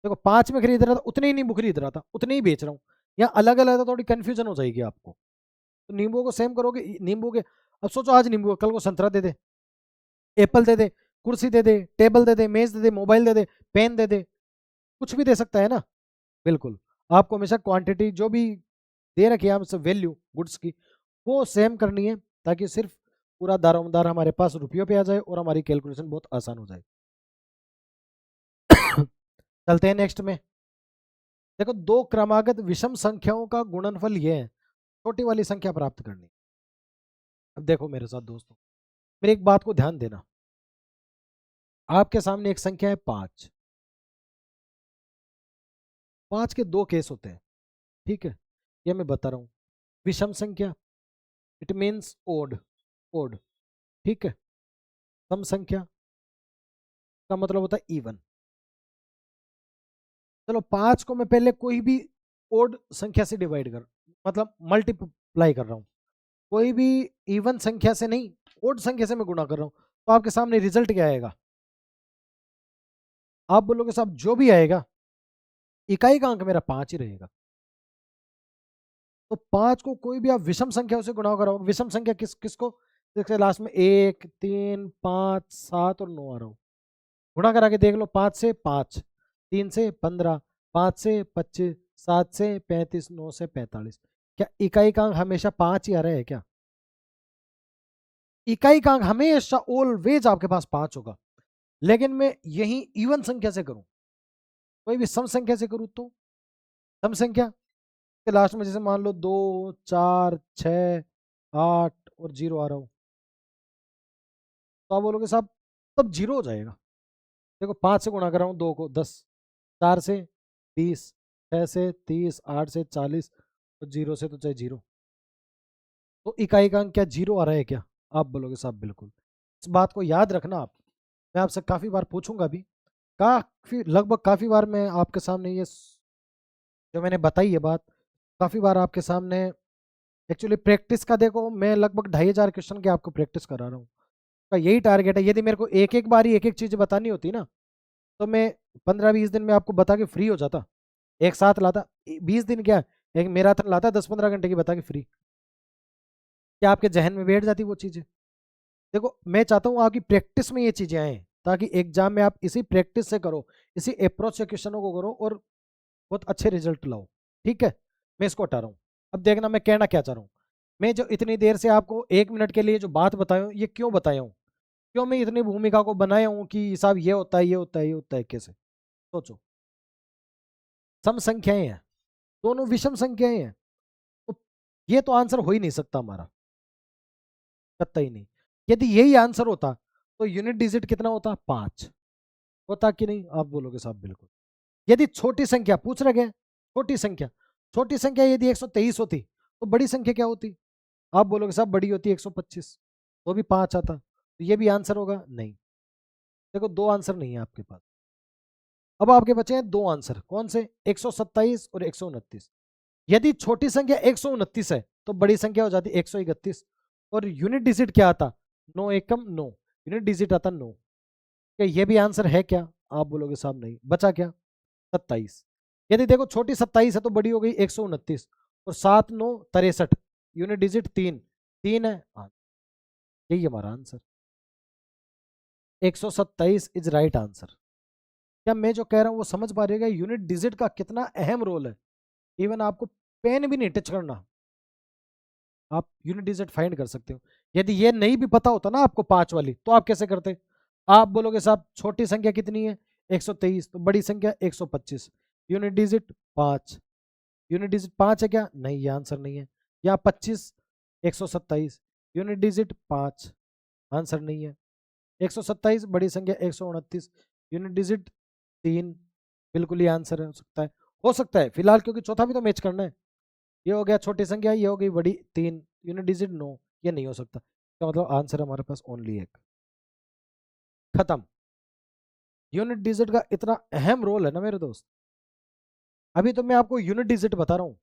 देखो 5 में खरीद रहा था उतने ही नींबू खरीद रहा था, उतने ही बेच रहा हूँ। या अलग अलग तो थोड़ी कंफ्यूजन हो जाएगी आपको। तो नींबुओं को सेम करोगे, नींबू के, अब सोचो आज नींबू है, कल को संतरा दे दे, एप्पल दे दे, कुर्सी दे दे, टेबल दे दे, मेज दे दे, मोबाइल दे दे, पेन दे दे, कुछ भी दे सकता है ना। बिल्कुल, आपको हमेशा क्वांटिटी जो भी दे रखी है हमसे वैल्यू गुड्स की, वो सेम करनी है, ताकि सिर्फ पूरा दारोमदार हमारे पास रुपयों पे आ जाए और हमारी कैलकुलेशन बहुत आसान हो जाए। चलते हैं नेक्स्ट में। देखो दो क्रमागत विषम संख्याओं का गुणनफल ये है, छोटी वाली संख्या प्राप्त करनी। अब देखो मेरे साथ दोस्तों, मेरी एक बात को ध्यान देना, आपके सामने एक संख्या है 5, 5 के 2 केस होते हैं, ठीक है, ये मैं बता रहा हूँ। विषम संख्या इट मीन्स ओड, ओड, ठीक है। सम संख्या का मतलब होता है इवन। चलो 5 को मैं पहले कोई भी ओड संख्या से डिवाइड कर, मतलब मल्टीप्लाई कर रहा हूं, कोई भी इवन संख्या से नहीं, ओड संख्या से मैं गुणा कर रहा हूं, तो आपके सामने रिजल्ट क्या आएगा? आप बोलोगे साहब जो भी आएगा इकाई का अंक मेरा 5 ही रहेगा। तो 5 को कोई भी आप विषम संख्या से गुणा कराओ, विषम संख्या किसको? जैसे लास्ट में 1 3 5 7 और 9 आ रहा हो, गुणा करा के देख लो। 5 से 5, 3 से 15, 5 से 25, 7 से 35, 9 से 45। क्या इकाई का अंक हमेशा 5 ही आ रहा है क्या? इकाई का अंक हमेशा ऑलवेज आपके पास 5 होगा। लेकिन मैं यही इवन संख्या से करूं, कोई भी सम संख्या से करूं, तो सम संख्या के लास्ट में जैसे मान लो 2 4 6 8 और 0 आ रहा हो, तो आप बोलोगे साहब तब 0 हो जाएगा। देखो 5 से गुणा कर रहा हूँ 2 को 10, 4 से 20, 6 से 30, 8 से 40 और 0 से तो चाहे 0। तो इकाई का अंक क्या 0 आ रहा है क्या? आप बोलोगे साहब बिल्कुल। इस बात को याद रखना आप, मैं आपसे काफ़ी बार पूछूंगा भी, लगभग काफ़ी बार मैं आपके सामने ये जो मैंने बताई है बात, काफ़ी बार आपके सामने एक्चुअली प्रैक्टिस का देखो मैं लगभग 2500 क्वेश्चन की आपको प्रैक्टिस करा रहा हूँ। का यही टारगेट है। यदि मेरे को एक एक बार ही एक एक चीज़ बतानी होती ना, तो मैं 15-20 दिन में आपको बता के फ्री हो जाता। एक साथ लाता 20 दिन, क्या एक मैराथन लाता 10-15 घंटे की बता के फ्री। क्या आपके जहन में बैठ जाती वो चीज़ें? देखो मैं चाहता हूँ आपकी प्रैक्टिस में ये चीज़ें आए, ताकि एग्जाम में आप इसी प्रैक्टिस से करो, इसी अप्रोच से क्वेश्चनों को करो और बहुत अच्छे रिजल्ट लाओ। ठीक है, मैं इसको हटा रहा हूँ। अब देखना मैं कहना क्या चाह रहा हूँ। मैं जो इतनी देर से आपको 1 मिनट के लिए जो बात बताया हूँ, ये क्यों बताया हूँ, क्यों मैं इतनी भूमिका को बनाया हूँ कि साहब ये होता है ये होता है ये होता है, कैसे? सोचो, सम संख्याएं हैं, दोनों विषम संख्याएं हैं, तो ये तो आंसर हो ही नहीं सकता हमारा, कतई नहीं। यदि यही आंसर होता तो यूनिट डिजिट कितना होता? 5 होता कि नहीं? आप बोलोगे साहब बिल्कुल। यदि छोटी संख्या पूछ रहे हैं, छोटी संख्या, छोटी संख्या यदि 123 होती तो बड़ी संख्या क्या होती? आप बोलोगे साहब बड़ी होती 125, तो भी 5 आता, तो ये भी आंसर होगा? नहीं। देखो दो आंसर नहीं है आपके पास। अब आपके बचे हैं दो आंसर, कौन से? 127 और 129। यदि छोटी संख्या 129 है तो बड़ी संख्या हो जाती 131, और यूनिट डिजिट क्या आता? 9 एकम 9, यूनिट डिजिट आता 9। क्या ये भी आंसर है क्या? आप बोलोगे साहब नहीं। बचा क्या? 27। यदि देखो छोटी 27 है तो बड़ी हो गई 129, और 7 9 63, यूनिट डिजिट 3, 3 है। हाँ, यही हमारा आंसर 127 इज राइट आंसर। क्या मैं जो कह रहा हूँ वो समझ पा रहे हैं? यूनिट डिजिट का कितना अहम रोल है। इवन आपको पेन भी नहीं टच करना, आप यूनिट डिजिट फाइंड कर सकते हो। यदि ये नहीं भी पता होता ना आपको 5 वाली, तो आप कैसे करते? आप बोलोगे साहब छोटी संख्या कितनी है? 123, तो बड़ी संख्या 125, यूनिट डिजिट 5, यूनिट डिजिट 5 है क्या? नहीं, ये आंसर नहीं है। या 25, 127, यूनिट डिजिट 5, आंसर नहीं है। 127 बड़ी संख्या 129, यूनिट डिजिट 3, बिल्कुल ही आंसर हो सकता है। हो सकता है फिलहाल, क्योंकि चौथा भी तो मैच करना है। ये हो गया छोटी संख्या, ये हो गई बड़ी 3, यूनिट डिजिट 9, ये नहीं हो सकता। तो मतलब आंसर हमारे पास ओनली एक। खत्म। यूनिट डिजिट का इतना अहम रोल है ना मेरे दोस्त। अभी तो मैं आपको यूनिट डिजिट बता रहा हूँ।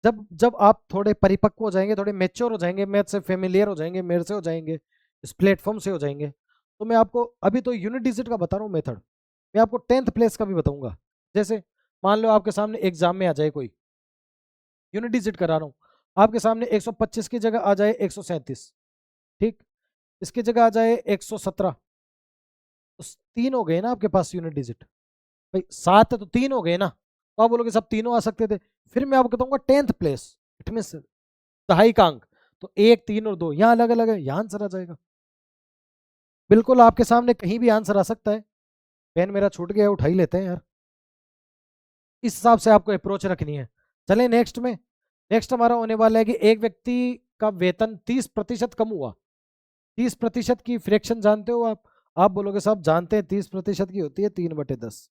जब जब आप थोड़े परिपक्व हो जाएंगे, थोड़े मेच्योर हो जाएंगे, मैथ से फेमिलियर हो जाएंगे, मेरे से हो जाएंगे, इस प्लेटफॉर्म से हो जाएंगे, तो मैं आपको अभी तो यूनिट डिजिट का बता रहा हूँ मेथड। मैं आपको 10th प्लेस का भी बताऊंगा। जैसे मान लो आपके सामने एग्जाम में आ जाए कोई, यूनिट डिजिट करा रहा हूँ, आपके सामने 125 की जगह आ जाए 137, ठीक, इसकी जगह आ जाए 117, तो 3 हो गए ना आपके पास यूनिट डिजिट। भाई 7 है तो 3 हो गए ना, तो आप बोलोगे सब तीनों आ सकते थे। फिर मैं आपको बताऊंगा 10th प्लेस, इट मीन दहाई का अंक, तो 1 3 और 2 यहाँ अलग अलग है, यहाँ आंसर आ जाएगा। बिल्कुल आपके सामने कहीं भी आंसर आ सकता है। पेन मेरा छूट गया, उठा ही लेते हैं यार। इस हिसाब से आपको अप्रोच रखनी है। चले नेक्स्ट में। नेक्स्ट हमारा होने वाला है कि एक व्यक्ति का वेतन 30% कम हुआ। 30% की फ्रैक्शन जानते हो आप बोलोगे साहब जानते हैं, 30% की होती है 3/10।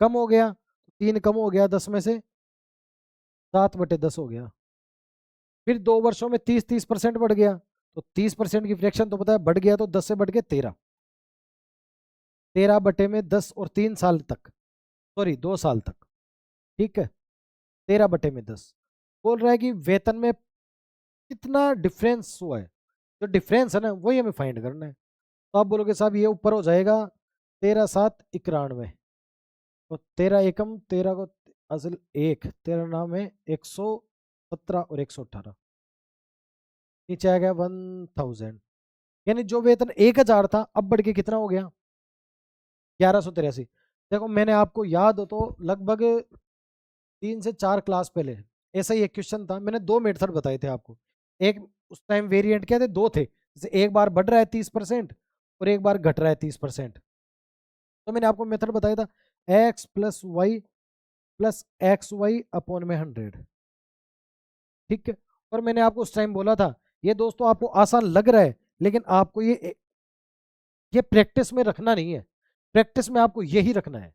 कम हो गया, 3 कम हो गया 10 में से, 7/10 हो गया। फिर 2 वर्षों में 30% बढ़ गया, तो 30% की फ्रैक्शन तो पता है बढ़ गया, तो 10 से बढ़ के 13, 13/10 और 3 साल तक, सॉरी 2 साल तक, ठीक है, 13/10। बोल रहा है कि वेतन में कितना डिफरेंस हुआ है, जो डिफरेंस है ना वही हमें फाइंड करना है। तो आप बोलोगे साहब ये ऊपर हो जाएगा 13×7 = 91, तो 13 एकम 13 को असल एक, 13 नाम है 117 और 118, नीचे आ गया 1000। यानी जो वेतन 1000 था अब बढ़ के कितना हो गया 1183। देखो मैंने आपको याद हो तो लगभग 3 से 4 क्लास पहले ऐसा ही एक क्वेश्चन था, मैंने 2 मेथड बताए थे आपको। एक उस टाइम वेरिएंट क्या थे, 2 थे, जैसे एक बार बढ़ रहा है 30% और एक बार घट रहा है 30%। तो मैंने आपको मेथड बताया था x+y+xy/100, ठीक है। और मैंने आपको उस टाइम बोला था ये दोस्तों आपको आसान लग रहा है, लेकिन आपको ये प्रैक्टिस में रखना नहीं है, प्रैक्टिस में आपको यही रखना है।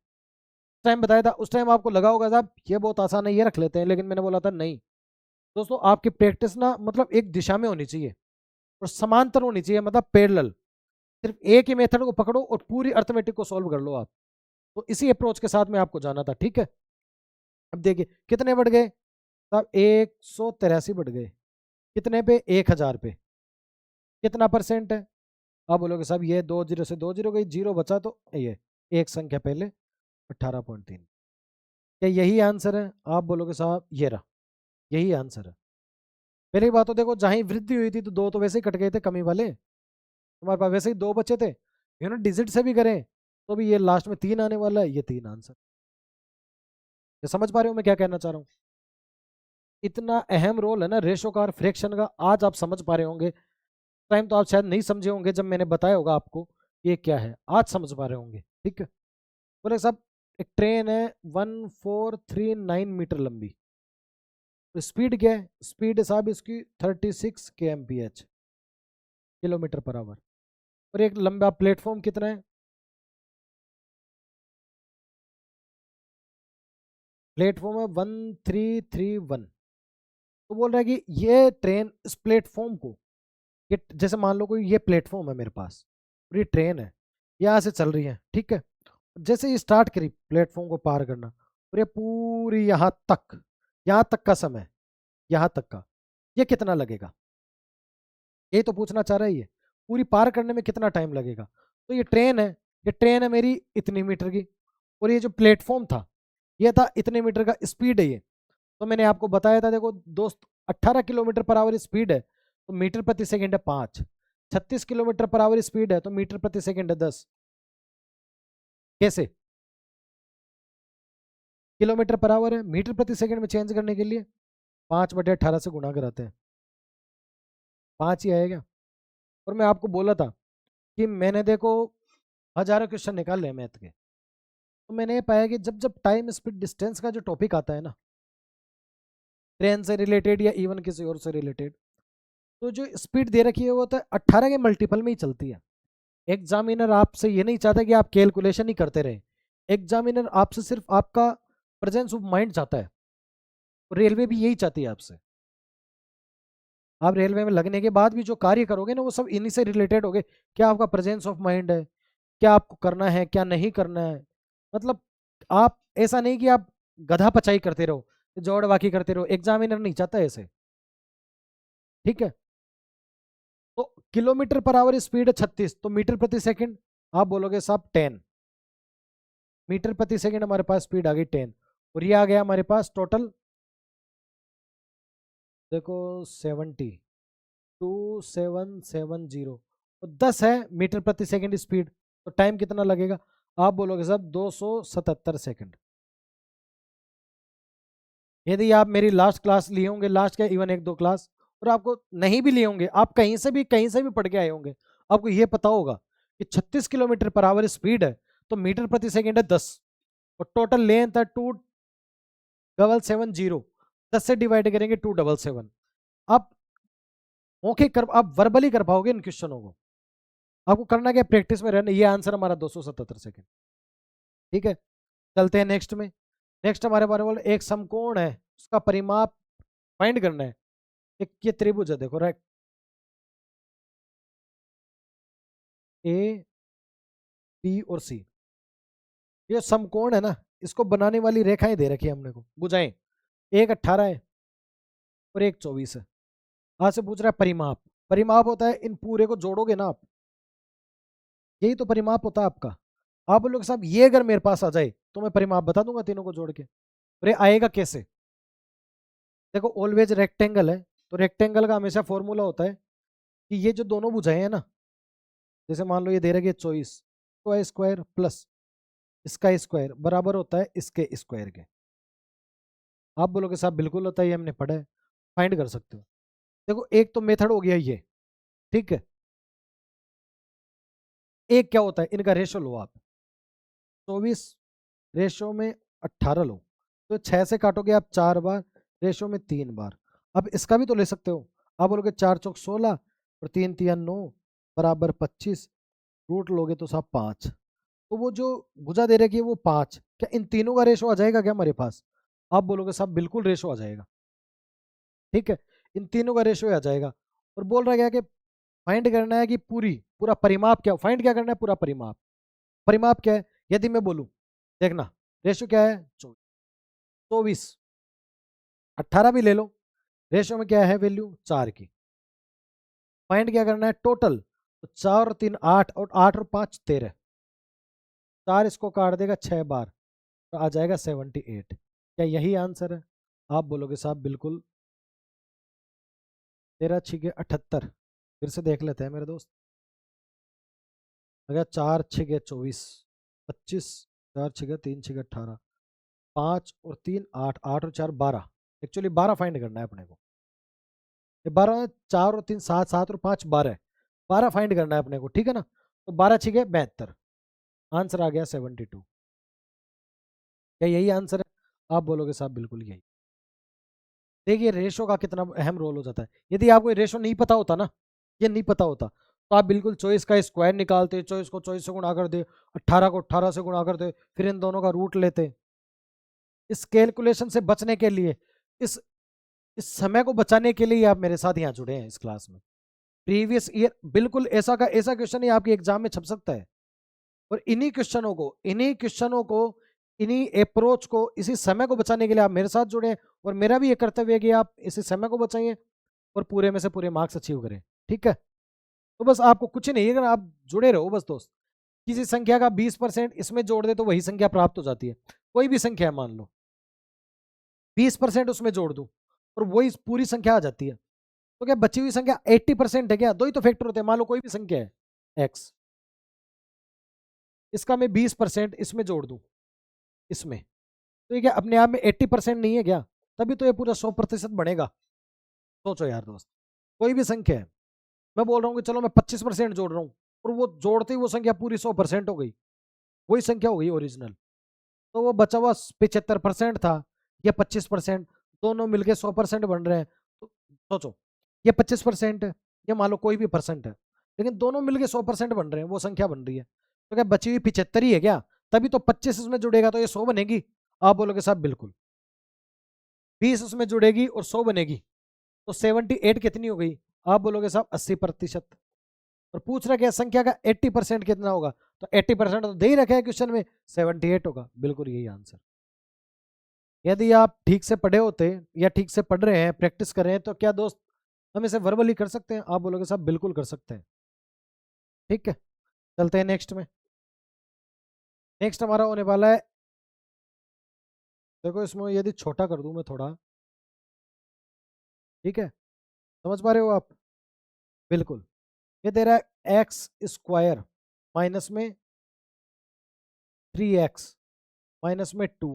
टाइम बताया था, उस टाइम आपको लगा होगा साहब ये बहुत आसान है ये रख लेते हैं, लेकिन मैंने बोला था नहीं दोस्तों, आपकी प्रैक्टिस ना मतलब एक दिशा में होनी चाहिए और समांतर होनी चाहिए, मतलब पैरेलल। सिर्फ एक ही मेथड को पकड़ो और पूरी अर्थमेटिक को सॉल्व कर लो आप। तो इसी अप्रोच के साथ में आपको जाना था, ठीक है। अब देखिए कितने बढ़ गए साहब, 183 बढ़ गए, कितने पे 1000 पे, कितना परसेंट है। आप बोलोगे साहब ये 2 जीरो से 2 जीरो गई, जीरो बचा तो ये एक संख्या पहले 18.3, क्या यही आंसर है। आप बोलोगे साहब ये रहा, यही आंसर है। पहली बात तो देखो जहां ही वृद्धि हुई थी तो 2 तो वैसे ही कट गए थे कमी वाले, तुम्हारे पास वैसे ही 2 बचे थे, यूनिट डिजिट से भी करें तो भी ये लास्ट में 3 आने वाला है, ये 3 आंसर। ये समझ पा रहे हो मैं क्या कहना चाह रहा हूँ। इतना अहम रोल है ना रेशो का और फ्रैक्शन का, आज आप समझ पा रहे होंगे। टाइम तो आप शायद नहीं समझे होंगे जब मैंने बताया होगा आपको ये क्या है, आज समझ पा रहे होंगे, ठीक है। बोले साहब एक ट्रेन है 1439 मीटर लंबी, तो स्पीड क्या है, स्पीड साहब इसकी 36 kmph, km/h। और एक लंबा प्लेटफॉर्म कितना है, प्लेटफॉर्म है 1331। तो बोल रहा है कि ये ट्रेन इस प्लेटफॉर्म को, ये जैसे मान लो कोई ये प्लेटफॉर्म है मेरे पास और ये ट्रेन है यहाँ से चल रही है, ठीक है। जैसे ये स्टार्ट करी प्लेटफॉर्म को पार करना और ये पूरी यहाँ तक का समय, यहाँ तक का ये कितना लगेगा, ये तो पूछना चाह रहा है ये पूरी पार करने में कितना टाइम लगेगा। तो ये ट्रेन है मेरी इतनी मीटर की, और ये जो प्लेटफॉर्म था ये था इतने मीटर का, स्पीड है ये। तो मैंने आपको बताया था देखो दोस्त 18 km/h स्पीड है तो मीटर प्रति सेकंड है 5, 36 km/h स्पीड है तो मीटर प्रति सेकंड है 10। कैसे, km/h है, मीटर प्रति सेकंड में चेंज करने के लिए 5/18 से गुणा कराते हैं, 5 ही आएगा। और मैं आपको बोला था कि मैंने देखो हजारों क्वेश्चन निकाल रहे हैं मैथ के, तो मैंने ये पाया कि जब जब टाइम स्पीड डिस्टेंस का जो टॉपिक आता है ना, ट्रेन से रिलेटेड या इवन किसी और से रिलेटेड, तो जो स्पीड दे रखी है वो तो 18 के मल्टीपल में ही चलती है। एग्जामिनर आपसे ये नहीं चाहता कि आप कैलकुलेशन ही करते रहे, एग्जामिनर आपसे सिर्फ आपका प्रेजेंस ऑफ माइंड चाहता है। रेलवे भी यही चाहती है आपसे, आप रेलवे में लगने के बाद भी जो कार्य करोगे ना वो सब इन्हीं से रिलेटेड होगे। क्या आपका प्रेजेंस ऑफ माइंड है, क्या आपको करना है क्या नहीं करना है। मतलब आप ऐसा नहीं कि आप गधा पचाई करते रहो, जोड़ बाकी करते रहो, एग्जामिनर नहीं चाहता ऐसे, ठीक है। तो km/h स्पीड है 36, तो मीटर प्रति सेकंड आप बोलोगे साहब 10, मीटर प्रति सेकंड हमारे पास स्पीड आ गई 10, और ये आ गया हमारे पास टोटल देखो 27 और 10 है मीटर प्रति सेकंड स्पीड, तो टाइम कितना लगेगा। आप बोलोगे साहब 277 सेकंड। यदि आप मेरी लास्ट क्लास लिए होंगे, लास्ट क्या इवन 1-2 क्लास, और आपको नहीं भी लिए होंगे, आप कहीं से भी पढ़ के आए होंगे, आपको ये पता होगा कि 36 km/h स्पीड है तो मीटर प्रति सेकंड है 10, और टोटल लेंथ है 2770, 10 से डिवाइड करेंगे 277। आप मौखिक कर, आप वर्बली कर पाओगे इन क्वेश्चनों को, आपको करना क्या प्रैक्टिस में रहना। ये आंसर हमारा 277 सेकंड, ठीक है। चलते हैं नेक्स्ट में। नेक्स्ट हमारे बारे में एक समकोण है उसका परिमाप फाइंड करना है। एक ये त्रिभुज है देखो, राइट, ए बी और सी, ये समकोण है ना, इसको बनाने वाली रेखाएं दे रखी है हमने को, बुझाएं। एक 18 है और एक 24 है। आज से पूछ रहा है परिमाप, परिमाप होता है इन पूरे को जोड़ोगे ना आप, यही तो परिमाप होता है आपका। आप बोलोगे साहब ये अगर मेरे पास आ जाए तो मैं परिमाप बता दूंगा तीनों को जोड़ के। अरे आएगा कैसे? देखो ऑलवेज रेक्टेंगल है, तो रेक्टेंगल का हमेशा फॉर्मूला होता है कि ये जो दोनों भुजाएं हैं ना, जैसे मान लो ये दे रखी है 24, तो स्क्वायर प्लस इसका स्क्वायर बराबर होता है इसके स्क्वायर के। आप बोलोगे साहब बिल्कुल होता है, ये हमने पढ़ा है, फाइंड कर सकते हो। देखो एक तो मेथड हो गया ये, ठीक है। एक क्या होता है, इनका रेशो लो आप, 24 रेशो में 18 लो, तो 6 से काटोगे आप 4 बार, रेशो में 3 बार। अब इसका भी तो ले सकते हो, आप बोलोगे 4 चौक 16 और 3 तिया 9 बराबर 25, रूट लोगे तो साहब 5। तो वो जो भुजा दे रखी है वो 5, क्या इन तीनों का रेशो आ जाएगा क्या हमारे पास? आप बोलोगे साहब बिल्कुल रेशो आ जाएगा, ठीक है, इन तीनों का रेशो आ जाएगा। और बोल रहा क्या कि फाइंड करना है कि पूरा परिमाप क्या, फाइंड क्या करना है, पूरा परिमाप। परिमाप क्या है, यदि मैं बोलूं, देखना रेशो क्या है 24, 18 भी ले लो, रेशो में क्या है वैल्यू 4 की। फाइंड क्या करना है टोटल, तो 4 और 3 8 और 8 और 5 13, 4 इसको काट देगा 6 बार, तो आ जाएगा 78। क्या यही आंसर है? आप बोलोगे साहब बिल्कुल। 13 छिके 78, फिर से देख लेते हैं मेरे दोस्त। अगर 4 छिके 24 25, 4 छिके 3 छिके 18, 5 और 3 8, 8 और 4 12, एक्चुअली 12 फाइंड करना है अपने को। ये 12, 4 और 3 7, 7 और 5 12, 12 फाइंड करना है अपने को, ठीक है ना। तो 12 छिके 72, आंसर आ गया 72। क्या यही आंसर है? आप बोलोगे साहब बिल्कुल यही। देखिए रेशो का कितना अहम रोल हो जाता है। यदि आपको रेशो नहीं पता होता ना, ये नहीं पता होता, तो आप बिल्कुल 24 का स्क्वायर निकालते, 24 को 24 से गुणा कर दे, 18 को 18 से गुणा कर दे, फिर इन दोनों का रूट लेते। इस कैलकुलेशन से बचने के लिए, इस इस समय को बचाने के लिए आप मेरे साथ यहाँ जुड़े हैं इस क्लास में। प्रीवियस ईयर बिल्कुल ऐसा क्वेश्चन ही आपके एग्जाम में छप सकता है। और इन्हीं क्वेश्चनों को इन्हीं अप्रोच को, इसी समय को बचाने के लिए आप मेरे साथ जुड़े हैं। और मेरा भी ये कर्तव्य है कि आप इसी समय को बचाइए और पूरे में से पूरे मार्क्स अचीव करें, ठीक है। तो बस आपको कुछ नहीं है, अगर आप जुड़े रहो बस दोस्त। किसी संख्या का 20% इसमें जोड़ दे तो वही संख्या प्राप्त हो जाती है। कोई भी संख्या है मान लो, 20% उसमें जोड़ दूं और वही पूरी संख्या आ जाती है। तो क्या बची हुई संख्या 80% है क्या? दो ही तो फैक्टर होते हैं, मान लो कोई भी संख्या है एक्स, इसका मैं 20% इसमें जोड़ दूं इसमें, तो ये क्या अपने आप में 80% नहीं है क्या? तभी तो ये पूरा 100% बनेगा। सोचो यार दोस्त, कोई भी संख्या है, मैं बोल रहा हूँ कि चलो मैं 25% जोड़ रहा हूँ, और वो जोड़ते ही वो संख्या पूरी 100% हो गई, वही संख्या हो गई ओरिजिनल। तो वो बचा हुआ 75% था, या 25%, दोनों मिलके 100% बन रहे हैं। तो सोचो, ये 25% है, या मान लो कोई भी परसेंट है, लेकिन दोनों मिलके 100% बन रहे हैं, वो संख्या बन रही है। तो क्या बची हुई 75 ही है क्या? तभी तो 25 इसमें जुड़ेगा तो ये 100 बनेगी। आप बोलोगे साहब बिल्कुल। 20 उसमें जुड़ेगी और 100 बनेगी, तो 78 कितनी हो गई? आप बोलोगे साहब 80%। और पूछ रहा क्या संख्या का 80% कितना होगा? तो 80% तो दे ही रखा है क्वेश्चन में, 78 होगा, बिल्कुल यही आंसर। यदि आप ठीक से पढ़े होते या ठीक से पढ़ रहे हैं, प्रैक्टिस कर रहे हैं, तो क्या दोस्त हम इसे वर्बली कर सकते हैं? आप बोलोगे साहब बिल्कुल कर सकते हैं, ठीक है। चलते हैं नेक्स्ट में। नेक्स्ट हमारा होने वाला है, देखो इसमें यदि छोटा कर दूं मैं थोड़ा, ठीक है, समझ पा रहे हो आप? बिल्कुल। ये दे रहा है एक्स स्क्वायर माइनस में 3x माइनस में 2,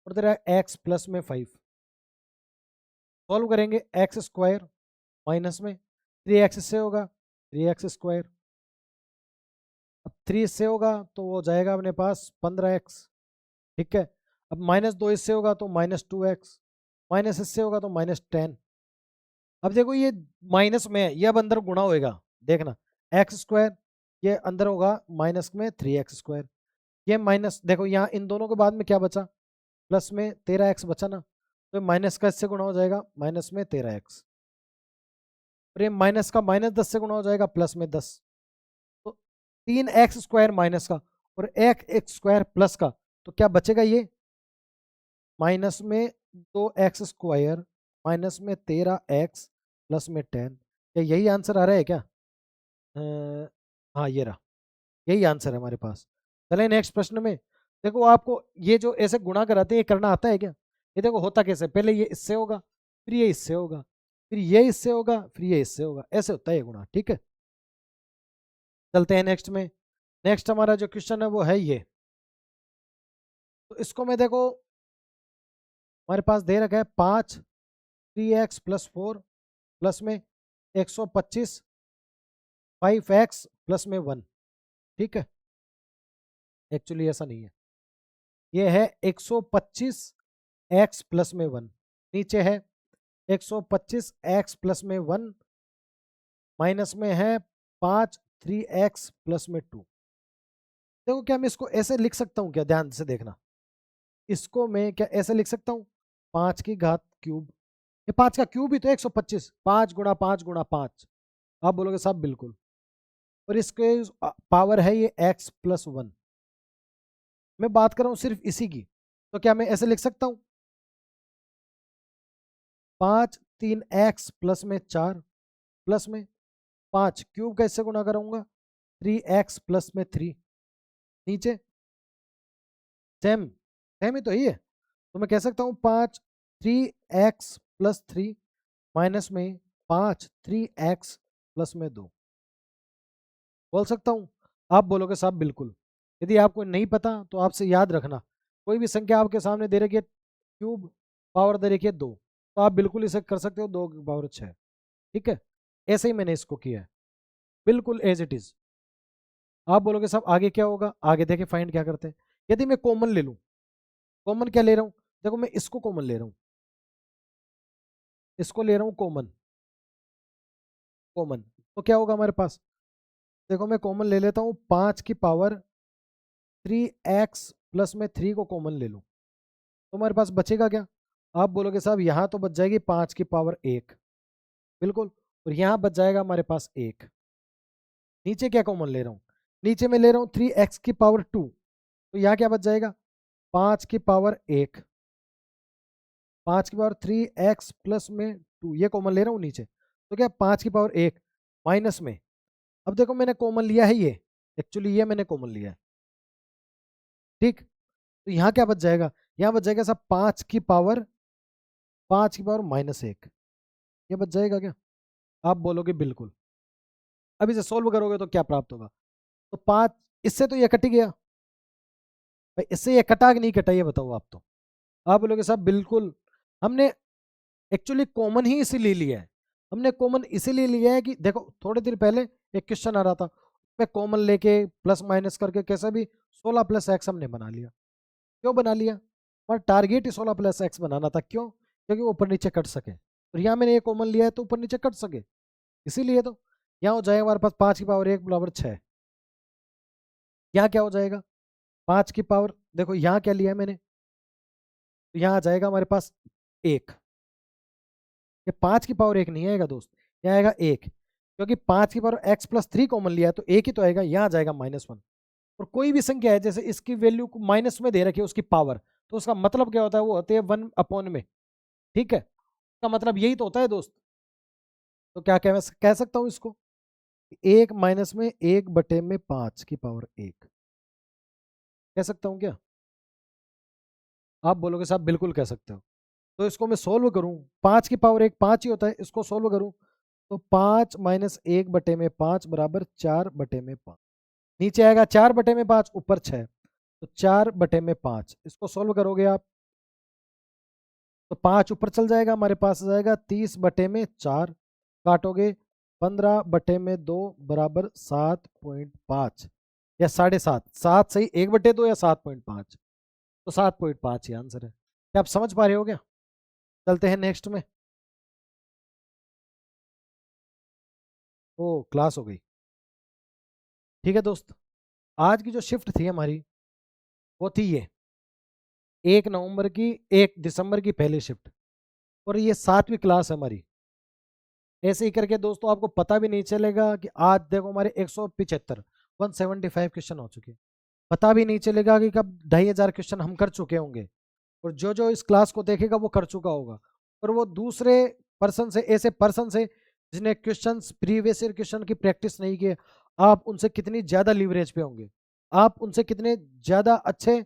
और दे रहा है एक्स प्लस में 5। सॉल्व करेंगे, एक्स स्क्वायर माइनस में 3x से होगा 3x स्क्वायर, अब 3 इससे होगा तो वो जाएगा अपने पास 15x, ठीक है। अब -2 इससे होगा तो -2x, माइनस इससे होगा तो -10। अब देखो ये माइनस में है, ये अब अंदर गुणा होएगा, देखना एक्स स्क्वायर, ये अंदर होगा माइनस में 3x स्क्वायर, ये माइनस, देखो यहाँ इन दोनों के बाद में क्या बचा, प्लस में 13x बचा ना, तो माइनस का इससे गुणा हो जाएगा माइनस में 13x, और ये माइनस का -10 से गुणा हो जाएगा प्लस में 10, तो 3x स्क्वायर माइनस का और x स्क्वायर प्लस का, तो क्या बचेगा ये माइनस में 2x स्क्वायर माइनस में 13x प्लस में 10, क्या यही आंसर आ रहा है क्या? हाँ ये रहा, यही आंसर है हमारे पास। चले नेक्स्ट प्रश्न में। देखो आपको ये जो ऐसे गुणा कराते हैं ये करना आता है क्या? ये देखो होता कैसे, पहले ये इससे होगा, फिर ये इससे होगा, फिर ये इससे होगा, फिर ये इससे होगा, ऐसे होता है ये गुणा। ठीक है, चलते हैं नेक्स्ट में। नेक्स्ट हमारा जो क्वेश्चन है वो है ये। तो इसको मैं देखो हमारे पास दे रखा है 5 3x+4 प्लस में 125 5x+1। ठीक है, एक्चुअली ऐसा नहीं है, ये है 125x+1, नीचे है 125x+1 माइनस में है 5 3x+2। देखो क्या मैं इसको ऐसे लिख सकता हूँ क्या? ध्यान से देखना, इसको मैं क्या ऐसे लिख सकता हूँ? 5 की घात क्यूब, ये 5 का क्यूब ही तो 125, 5 × 5 × 5। आप बोलोगे साहब बिल्कुल, और इसके पावर है ये x+1। मैं बात कर रहा हूँ सिर्फ इसी की, तो क्या मैं ऐसे लिख सकता हूँ? 5 3x प्लस में 4 प्लस में 5 क्यूब कैसे गुणा करूंगा? 3x+3 नीचे सेम सेम ही तो ही है, तो मैं कह सकता हूँ 5 3x+3 माइनस में 5 3x+2 बोल सकता हूँ। आप बोलोगे साहब बिल्कुल। यदि आपको नहीं पता तो आपसे याद रखना, कोई भी संख्या आपके सामने दे रखी है क्यूब, पावर दे रखी है 2, तो आप बिल्कुल इसे कर सकते हो 2 की पावर 6। ठीक है, ऐसे ही मैंने इसको किया है, बिल्कुल एज इट इज। आप बोलोगे साहब आगे क्या होगा? आगे देखिए फाइंड क्या करते हैं। यदि मैं कॉमन ले लूं, कॉमन क्या ले रहा हूं? देखो मैं इसको कॉमन ले रहा हूं, इसको ले रहा हूं कॉमन, कॉमन तो क्या होगा हमारे पास? देखो मैं कॉमन ले लेता हूं 5 की पावर 3x+3 को कॉमन ले लूं, तो हमारे पास बचेगा क्या? आप बोलोगे साहब यहाँ तो बच जाएगी 5 की पावर 1, बिल्कुल, और यहाँ बच जाएगा हमारे पास 1। नीचे क्या कॉमन ले रहा हूँ? नीचे में ले रहा हूँ 3x की पावर 2, तो यहाँ क्या बच जाएगा? 5 की पावर 1, 5 की पावर 3x+2 ये कॉमन ले रहा हूँ नीचे, तो क्या 5 की पावर 1 माइनस में, अब देखो मैंने कॉमन लिया है ये, एक्चुअली ये मैंने कॉमन लिया है। ठीक, तो यहाँ क्या बच जाएगा? यहाँ बच जाएगा सब 5 की पावर -1, ये बच जाएगा क्या? आप बोलोगे बिल्कुल। अब इसे सोल्व करोगे तो क्या प्राप्त होगा? तो 5, इससे तो ये कट ही गया भाई, इससे ये कटा कि नहीं कटा ये बताओ आप। तो आप बोलोगे साहब बिल्कुल, हमने एक्चुअली कॉमन ही इसीलिए लिया है, हमने कॉमन इसीलिए लिया है कि देखो थोड़े देर पहले एक क्वेश्चन आ रहा था, मैं कॉमन लेके प्लस माइनस करके कैसे भी 16+x हमने बना लिया। क्यों बना लिया? और टारगेट ही 16+x बनाना था। क्यों? क्योंकि वो ऊपर नीचे कट सके, और यहाँ मैंने ये कॉमन लिया है तो ऊपर नीचे कट सके, इसीलिए। तो यहाँ हो जाएगा हमारे पास 5 की पावर 1 = 6। यहाँ क्या हो जाएगा? 5 की पावर, देखो यहाँ क्या लिया है मैंने, तो यहाँ आ जाएगा हमारे पास 1। ये 5 की पावर 1 नहीं आएगा दोस्त, यहाँ आएगा 1, क्योंकि 5 की पावर x+3 कॉमन लिया है तो 1 ही तो आएगा, यहाँ आ जाएगा -1। और कोई भी संख्या है जैसे इसकी वैल्यू को माइनस में दे रखी है उसकी पावर, तो उसका मतलब क्या होता है? वो होते हैं 1 में। ठीक है, इसका मतलब यही तो होता है दोस्त। तो क्या कह सकता हूँ इसको? 1 माइनस में 1/5 कह सकता हूँ क्या? आप बोलोगे साहब बिल्कुल कह सकते हो। तो इसको मैं सोल्व करूं, 5 की पावर 1 5 ही होता है, इसको सोल्व करूं तो 5 - 1/5 बराबर 4/5। नीचे आएगा 4/5, ऊपर 6, तो 4/5। इसको सोल्व करोगे आप तो 5 ऊपर चल जाएगा, हमारे पास आ जाएगा 30/4, काटोगे 15/2 बराबर 7.5 या 7.5, 7 सही, 1/2 या 7.5, तो 7.5 ही आंसर है। क्या आप समझ पा रहे हो क्या? चलते हैं नेक्स्ट में। ओ क्लास हो गई। ठीक है दोस्त, आज की जो शिफ्ट थी हमारी वो थी ये 1 नवंबर की 1 दिसंबर की पहली शिफ्ट, और ये 7वीं क्लास है हमारी। ऐसे ही करके दोस्तों आपको पता भी नहीं चलेगा कि आज देखो हमारे 175 175 क्वेश्चन हो चुके हैं, पता भी नहीं चलेगा कि कब 2500 क्वेश्चन हम कर चुके होंगे, और जो जो इस क्लास को देखेगा वो कर चुका होगा, और वो दूसरे पर्सन से, ऐसे पर्सन से जिसने क्वेश्चंस प्रीवियस ईयर क्वेश्चन की प्रैक्टिस नहीं की, आप उनसे कितनी ज्यादा लीवरेज पे होंगे, आप उनसे कितने ज्यादा अच्छे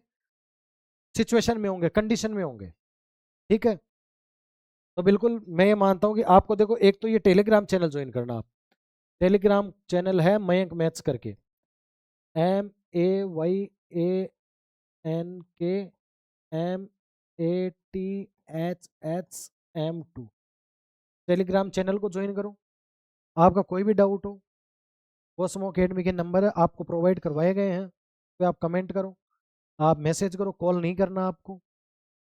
सिचुएशन में होंगे, कंडीशन में होंगे। ठीक है, तो बिल्कुल मैं ये मानता हूँ कि आपको देखो, एक तो ये टेलीग्राम चैनल ज्वाइन करना, आप टेलीग्राम चैनल है मयंक मैथ्स करके, MAYANKMATHHM2, टेलीग्राम चैनल को ज्वाइन करो। आपका कोई भी डाउट हो, कोसमो अकेडमी के नंबर है आपको प्रोवाइड करवाए गए हैं, तो आप कमेंट करो, आप मैसेज करो, कॉल नहीं करना आपको।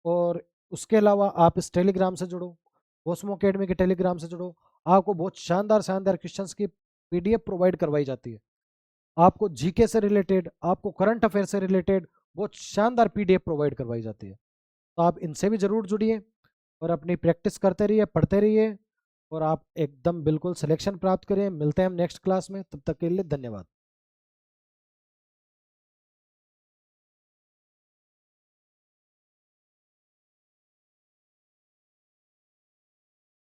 और उसके अलावा आप इस टेलीग्राम से जुड़ो, कोसमो अकेडमी के टेलीग्राम से जुड़ो, आपको बहुत शानदार शानदार क्वेश्चंस की PDF प्रोवाइड करवाई जाती है, आपको जीके से रिलेटेड, आपको करंट अफेयर से रिलेटेड बहुत शानदार PDF प्रोवाइड करवाई जाती है। तो आप इनसे भी जरूर जुड़िए और अपनी प्रैक्टिस करते रहिए, पढ़ते रहिए, और आप एकदम बिल्कुल सिलेक्शन प्राप्त करें। मिलते हैं हम नेक्स्ट क्लास में, तब तक के लिए धन्यवाद।